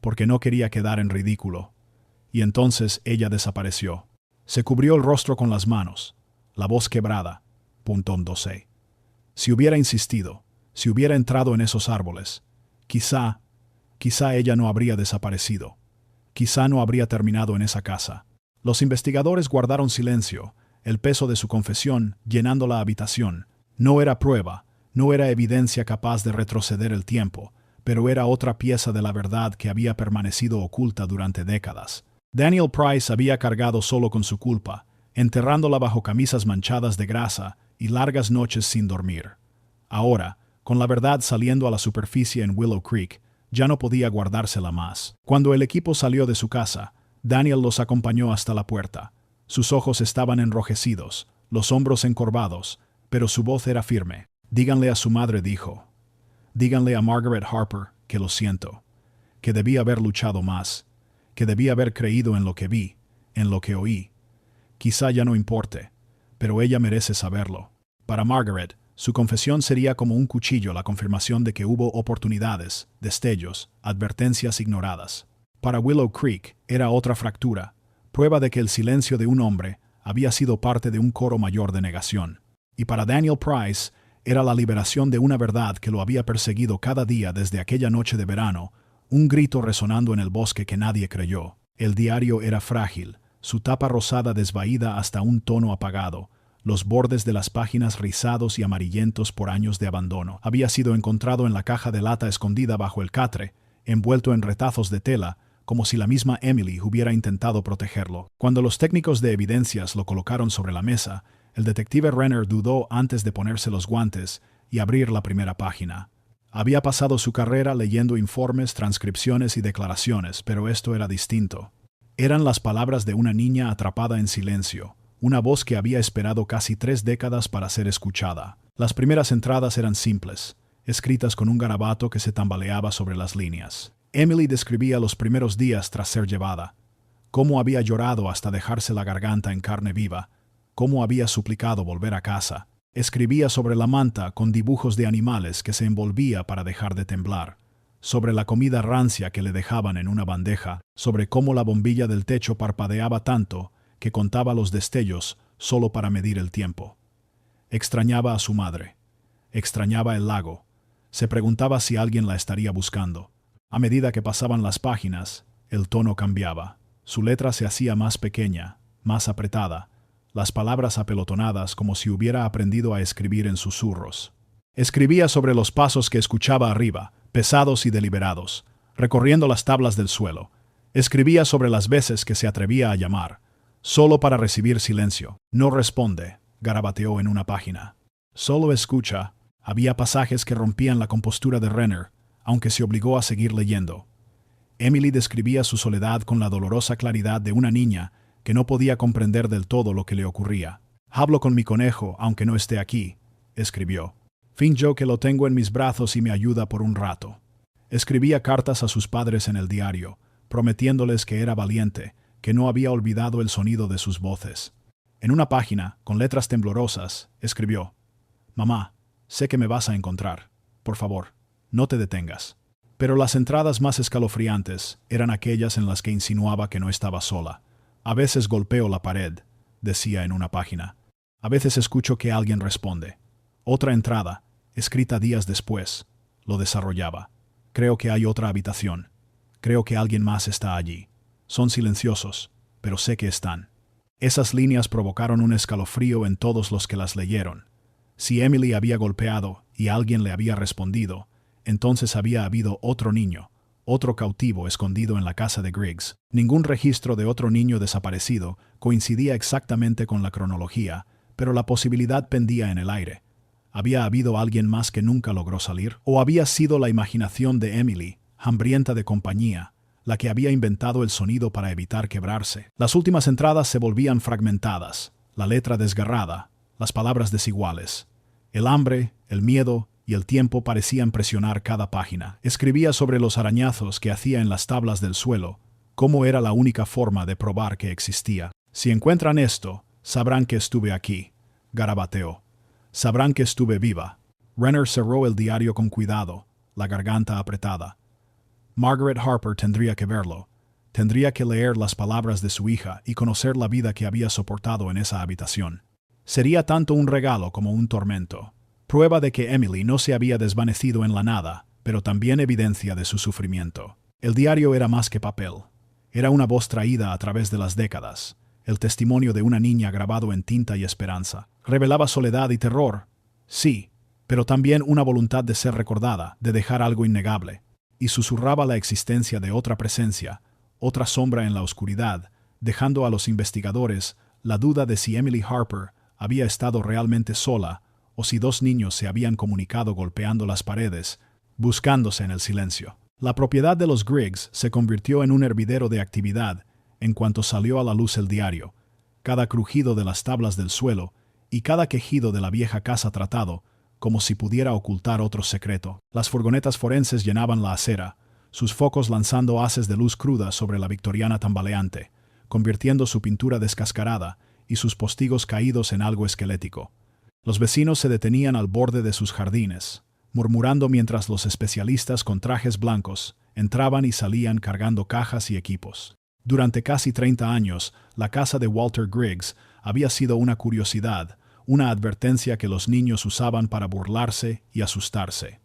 porque no quería quedar en ridículo. Y entonces ella desapareció. Se cubrió el rostro con las manos, la voz quebrada. .12. Si hubiera insistido, si hubiera entrado en esos árboles, quizá ella no habría desaparecido. Quizá no habría terminado en esa casa. Los investigadores guardaron silencio, el peso de su confesión llenando la habitación. No era prueba, no era evidencia capaz de retroceder el tiempo, pero era otra pieza de la verdad que había permanecido oculta durante décadas. Daniel Price había cargado solo con su culpa, enterrándola bajo camisas manchadas de grasa y largas noches sin dormir. Ahora, con la verdad saliendo a la superficie en Willow Creek, ya no podía guardársela más. Cuando el equipo salió de su casa, Daniel los acompañó hasta la puerta. Sus ojos estaban enrojecidos, los hombros encorvados, pero su voz era firme. Díganle a su madre, dijo. Díganle a Margaret Harper que lo siento, que debí haber luchado más, que debí haber creído en lo que vi, en lo que oí. Quizá ya no importe, pero ella merece saberlo. Para Margaret, su confesión sería como un cuchillo, la confirmación de que hubo oportunidades, destellos, advertencias ignoradas. Para Willow Creek era otra fractura, prueba de que el silencio de un hombre había sido parte de un coro mayor de negación. Y para Daniel Price era la liberación de una verdad que lo había perseguido cada día desde aquella noche de verano, un grito resonando en el bosque que nadie creyó. El diario era frágil, su tapa rosada desvaída hasta un tono apagado, los bordes de las páginas rizados y amarillentos por años de abandono. Había sido encontrado en la caja de lata escondida bajo el catre, envuelto en retazos de tela, como si la misma Emily hubiera intentado protegerlo. Cuando los técnicos de evidencias lo colocaron sobre la mesa, el detective Renner dudó antes de ponerse los guantes y abrir la primera página. Había pasado su carrera leyendo informes, transcripciones y declaraciones, pero esto era distinto. Eran las palabras de una niña atrapada en silencio, una voz que había esperado casi 3 décadas para ser escuchada. Las primeras entradas eran simples, escritas con un garabato que se tambaleaba sobre las líneas. Emily describía los primeros días tras ser llevada, cómo había llorado hasta dejarse la garganta en carne viva, cómo había suplicado volver a casa. Escribía sobre la manta con dibujos de animales que se envolvía para dejar de temblar, sobre la comida rancia que le dejaban en una bandeja, sobre cómo la bombilla del techo parpadeaba tanto que contaba los destellos solo para medir el tiempo. Extrañaba a su madre. Extrañaba el lago. Se preguntaba si alguien la estaría buscando. A medida que pasaban las páginas, el tono cambiaba. Su letra se hacía más pequeña, más apretada, las palabras apelotonadas como si hubiera aprendido a escribir en susurros. Escribía sobre los pasos que escuchaba arriba, pesados y deliberados, recorriendo las tablas del suelo. Escribía sobre las veces que se atrevía a llamar, solo para recibir silencio. No responde, garabateó en una página. Solo escucha. Había pasajes que rompían la compostura de Renner, aunque se obligó a seguir leyendo. Emily describía su soledad con la dolorosa claridad de una niña que no podía comprender del todo lo que le ocurría. «Hablo con mi conejo, aunque no esté aquí», escribió. «Finjo que lo tengo en mis brazos y me ayuda por un rato». Escribía cartas a sus padres en el diario, prometiéndoles que era valiente, que no había olvidado el sonido de sus voces. En una página, con letras temblorosas, escribió: «Mamá, sé que me vas a encontrar. Por favor, no te detengas». Pero las entradas más escalofriantes eran aquellas en las que insinuaba que no estaba sola. «A veces golpeo la pared», decía en una página. «A veces escucho que alguien responde». Otra entrada, escrita días después, lo desarrollaba. «Creo que hay otra habitación. Creo que alguien más está allí. Son silenciosos, pero sé que están». Esas líneas provocaron un escalofrío en todos los que las leyeron. Si Emily había golpeado y alguien le había respondido, entonces había habido otro niño, otro cautivo escondido en la casa de Griggs. Ningún registro de otro niño desaparecido coincidía exactamente con la cronología, pero la posibilidad pendía en el aire. ¿Había habido alguien más que nunca logró salir? ¿O había sido la imaginación de Emily, hambrienta de compañía, la que había inventado el sonido para evitar quebrarse? Las últimas entradas se volvían fragmentadas, la letra desgarrada, las palabras desiguales. El hambre, el miedo y el tiempo parecían presionar cada página. Escribía sobre los arañazos que hacía en las tablas del suelo, cómo era la única forma de probar que existía. «Si encuentran esto, sabrán que estuve aquí», garabateó. «Sabrán que estuve viva». Renner cerró el diario con cuidado, la garganta apretada. Margaret Harper tendría que verlo. Tendría que leer las palabras de su hija y conocer la vida que había soportado en esa habitación. Sería tanto un regalo como un tormento. Prueba de que Emily no se había desvanecido en la nada, pero también evidencia de su sufrimiento. El diario era más que papel. Era una voz traída a través de las décadas, el testimonio de una niña grabado en tinta y esperanza. Revelaba soledad y terror, sí, pero también una voluntad de ser recordada, de dejar algo innegable. Y susurraba la existencia de otra presencia, otra sombra en la oscuridad, dejando a los investigadores la duda de si Emily Harper había estado realmente sola o si 2 niños se habían comunicado golpeando las paredes, buscándose en el silencio. La propiedad de los Griggs se convirtió en un hervidero de actividad en cuanto salió a la luz el diario. Cada crujido de las tablas del suelo y cada quejido de la vieja casa tratado como si pudiera ocultar otro secreto. Las furgonetas forenses llenaban la acera, sus focos lanzando haces de luz cruda sobre la victoriana tambaleante, convirtiendo su pintura descascarada y sus postigos caídos en algo esquelético. Los vecinos se detenían al borde de sus jardines, murmurando mientras los especialistas con trajes blancos entraban y salían cargando cajas y equipos. Durante casi 30 años, la casa de Walter Griggs había sido una curiosidad, una advertencia que los niños usaban para burlarse y asustarse.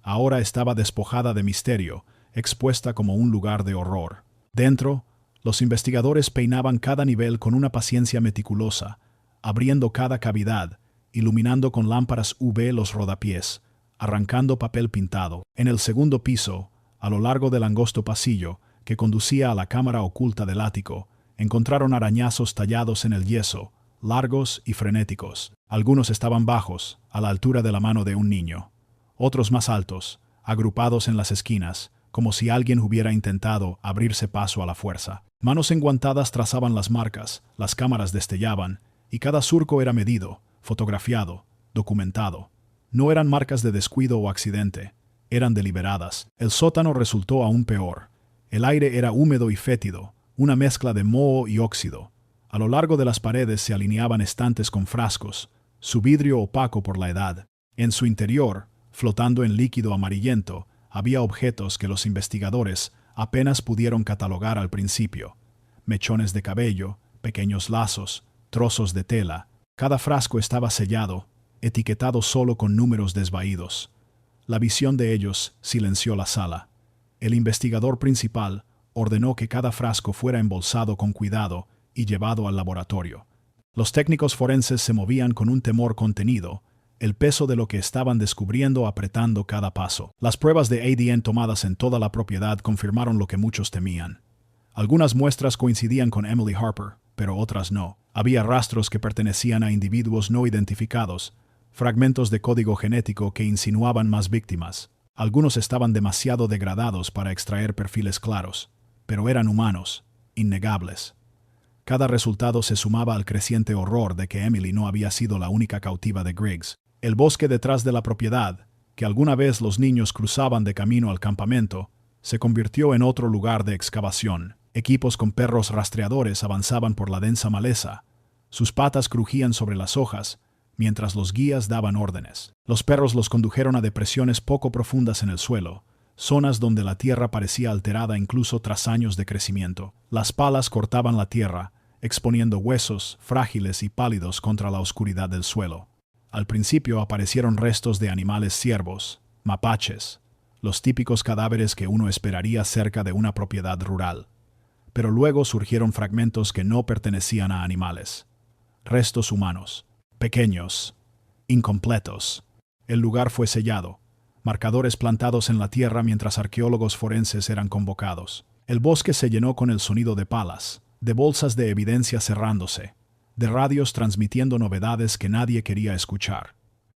Ahora estaba despojada de misterio, expuesta como un lugar de horror. Dentro, los investigadores peinaban cada nivel con una paciencia meticulosa, abriendo cada cavidad, iluminando con lámparas UV los rodapiés, arrancando papel pintado. En el segundo piso, A lo largo del angosto pasillo que conducía a la cámara oculta del ático, encontraron arañazos tallados en el yeso, largos y frenéticos. Algunos estaban bajos, a la altura de la mano de un niño. Otros más altos, agrupados en las esquinas, como si alguien hubiera intentado abrirse paso a la fuerza. Manos enguantadas trazaban las marcas, las cámaras destellaban, y cada surco era medido, fotografiado, documentado. No eran marcas de descuido o accidente, eran deliberadas. El sótano resultó aún peor. El aire era húmedo y fétido, una mezcla de moho y óxido. A lo largo de las paredes se alineaban estantes con frascos, su vidrio opaco por la edad. En su interior, flotando en líquido amarillento, había objetos que los investigadores apenas pudieron catalogar al principio. Mechones de cabello, pequeños lazos, trozos de tela. Cada frasco estaba sellado, etiquetado solo con números desvaídos. La visión de ellos silenció la sala. El investigador principal ordenó que cada frasco fuera embolsado con cuidado y llevado al laboratorio. Los técnicos forenses se movían con un temor contenido, el peso de lo que estaban descubriendo apretando cada paso. Las pruebas de ADN tomadas en toda la propiedad confirmaron lo que muchos temían. Algunas muestras coincidían con Emily Harper, pero otras no. Había rastros que pertenecían a individuos no identificados, fragmentos de código genético que insinuaban más víctimas. Algunos estaban demasiado degradados para extraer perfiles claros, pero eran humanos, innegables. Cada resultado se sumaba al creciente horror de que Emily no había sido la única cautiva de Griggs. El bosque detrás de la propiedad, que alguna vez los niños cruzaban de camino al campamento, se convirtió en otro lugar de excavación. Equipos con perros rastreadores avanzaban por la densa maleza. Sus patas crujían sobre las hojas, mientras los guías daban órdenes. Los perros los condujeron a depresiones poco profundas en el suelo, zonas donde la tierra parecía alterada incluso tras años de crecimiento. Las palas cortaban la tierra, exponiendo huesos frágiles y pálidos contra la oscuridad del suelo. Al principio aparecieron restos de animales ciervos, mapaches, los típicos cadáveres que uno esperaría cerca de una propiedad rural. Pero luego surgieron fragmentos que no pertenecían a animales. Restos humanos, pequeños, incompletos. El lugar fue sellado, marcadores plantados en la tierra mientras arqueólogos forenses eran convocados. El bosque se llenó con el sonido de palas, de bolsas de evidencia cerrándose, de radios transmitiendo novedades que nadie quería escuchar.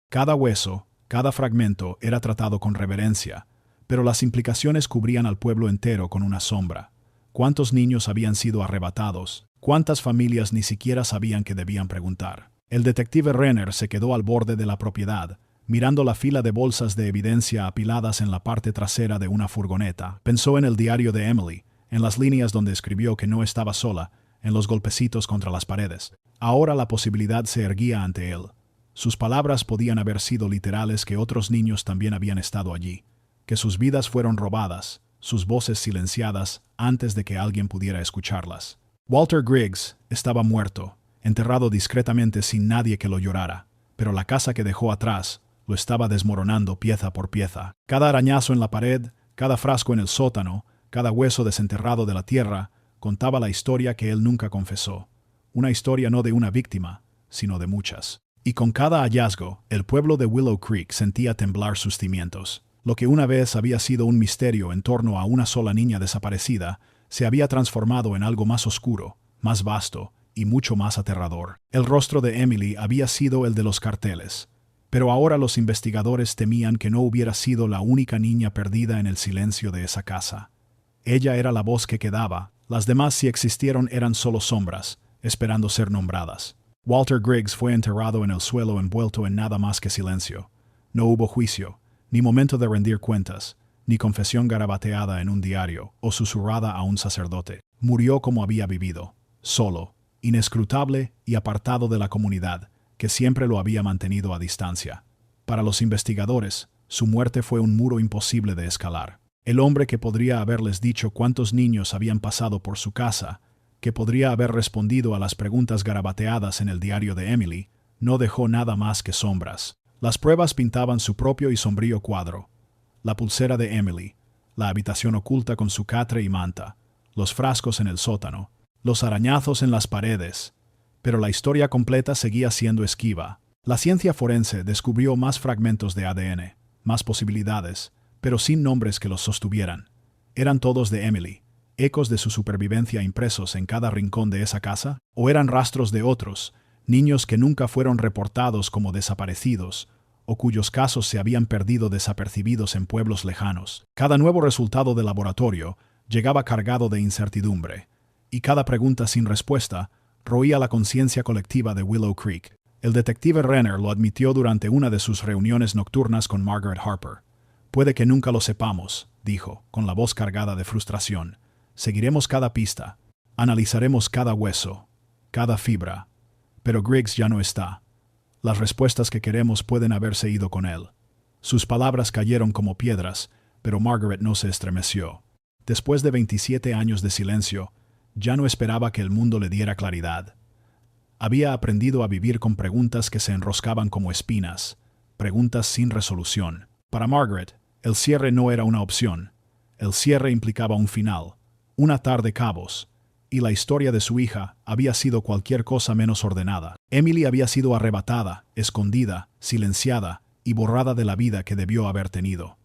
Cada hueso, cada fragmento era tratado con reverencia, pero las implicaciones cubrían al pueblo entero con una sombra. ¿Cuántos niños habían sido arrebatados? ¿Cuántas familias ni siquiera sabían que debían preguntar? El detective Renner se quedó al borde de la propiedad, mirando la fila de bolsas de evidencia apiladas en la parte trasera de una furgoneta. Pensó en el diario de Emily, en las líneas donde escribió que no estaba sola, en los golpecitos contra las paredes. Ahora la posibilidad se erguía ante él. Sus palabras podían haber sido literales, que otros niños también habían estado allí, que sus vidas fueron robadas, sus voces silenciadas antes de que alguien pudiera escucharlas. Walter Griggs estaba muerto, enterrado discretamente sin nadie que lo llorara, pero la casa que dejó atrás lo estaba desmoronando pieza por pieza. Cada arañazo en la pared, cada frasco en el sótano, cada hueso desenterrado de la tierra, contaba la historia que él nunca confesó. Una historia no de una víctima, sino de muchas. Y con cada hallazgo, el pueblo de Willow Creek sentía temblar sus cimientos. Lo que una vez había sido un misterio en torno a una sola niña desaparecida, se había transformado en algo más oscuro, más vasto y mucho más aterrador. El rostro de Emily había sido el de los carteles, pero ahora los investigadores temían que no hubiera sido la única niña perdida en el silencio de esa casa. Ella era la voz que quedaba, las demás, si existieron, eran solo sombras, esperando ser nombradas. Walter Griggs fue enterrado en el suelo envuelto en nada más que silencio. No hubo juicio, ni momento de rendir cuentas, ni confesión garabateada en un diario o susurrada a un sacerdote. Murió como había vivido, solo, inescrutable y apartado de la comunidad, que siempre lo había mantenido a distancia. Para los investigadores, su muerte fue un muro imposible de escalar. El hombre que podría haberles dicho cuántos niños habían pasado por su casa, que podría haber respondido a las preguntas garabateadas en el diario de Emily, no dejó nada más que sombras. Las pruebas pintaban su propio y sombrío cuadro. La pulsera de Emily, la habitación oculta con su catre y manta, los frascos en el sótano, los arañazos en las paredes. Pero la historia completa seguía siendo esquiva. La ciencia forense descubrió más fragmentos de ADN, más posibilidades, pero sin nombres que los sostuvieran. ¿Eran todos de Emily, ecos de su supervivencia impresos en cada rincón de esa casa? ¿O eran rastros de otros, niños que nunca fueron reportados como desaparecidos, o cuyos casos se habían perdido desapercibidos en pueblos lejanos? Cada nuevo resultado de laboratorio llegaba cargado de incertidumbre, y cada pregunta sin respuesta roía la conciencia colectiva de Willow Creek. El detective Renner lo admitió durante una de sus reuniones nocturnas con Margaret Harper. «Puede que nunca lo sepamos», dijo, con la voz cargada de frustración. «Seguiremos cada pista. Analizaremos cada hueso, cada fibra. Pero Griggs ya no está. Las respuestas que queremos pueden haberse ido con él». Sus palabras cayeron como piedras, pero Margaret no se estremeció. Después de 27 años de silencio, ya no esperaba que el mundo le diera claridad. Había aprendido a vivir con preguntas que se enroscaban como espinas, preguntas sin resolución. Para Margaret, el cierre no era una opción. El cierre implicaba un final, un atar de cabos, y la historia de su hija había sido cualquier cosa menos ordenada. Emily había sido arrebatada, escondida, silenciada y borrada de la vida que debió haber tenido.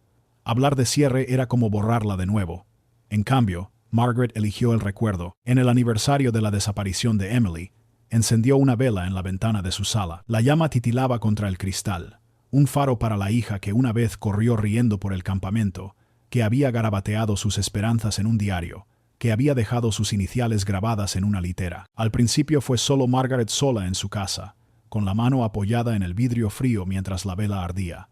Hablar de cierre era como borrarla de nuevo. En cambio, Margaret eligió el recuerdo. En el aniversario de la desaparición de Emily, encendió una vela en la ventana de su sala. La llama titilaba contra el cristal, un faro para la hija que una vez corrió riendo por el campamento, que había garabateado sus esperanzas en un diario, que había dejado sus iniciales grabadas en una litera. Al principio fue solo Margaret sola en su casa, con la mano apoyada en el vidrio frío mientras la vela ardía.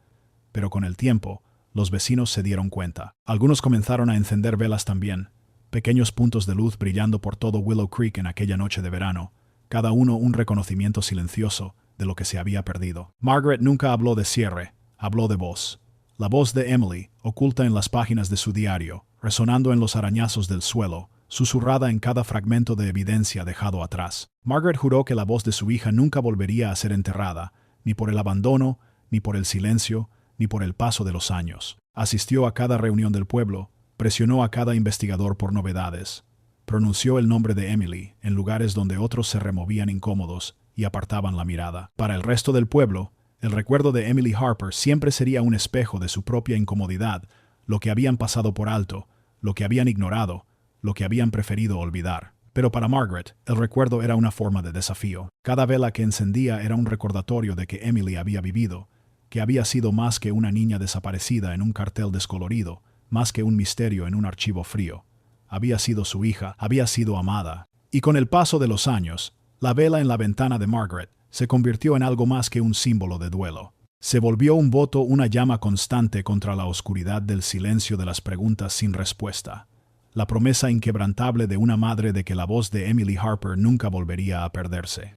Pero con el tiempo, los vecinos se dieron cuenta. Algunos comenzaron a encender velas también, pequeños puntos de luz brillando por todo Willow Creek en aquella noche de verano, cada uno un reconocimiento silencioso de lo que se había perdido. Margaret nunca habló de cierre, habló de voz. La voz de Emily, oculta en las páginas de su diario, resonando en los arañazos del suelo, susurrada en cada fragmento de evidencia dejado atrás. Margaret juró que la voz de su hija nunca volvería a ser enterrada, ni por el abandono, ni por el silencio, ni por el paso de los años. Asistió a cada reunión del pueblo, presionó a cada investigador por novedades. Pronunció el nombre de Emily en lugares donde otros se removían incómodos y apartaban la mirada. Para el resto del pueblo, el recuerdo de Emily Harper siempre sería un espejo de su propia incomodidad, lo que habían pasado por alto, lo que habían ignorado, lo que habían preferido olvidar. Pero para Margaret, el recuerdo era una forma de desafío. Cada vela que encendía era un recordatorio de que Emily había vivido, que había sido más que una niña desaparecida en un cartel descolorido, más que un misterio en un archivo frío. Había sido su hija, había sido amada. Y con el paso de los años, la vela en la ventana de Margaret se convirtió en algo más que un símbolo de duelo. Se volvió un voto, una llama constante contra la oscuridad del silencio de las preguntas sin respuesta. La promesa inquebrantable de una madre de que la voz de Emily Harper nunca volvería a perderse.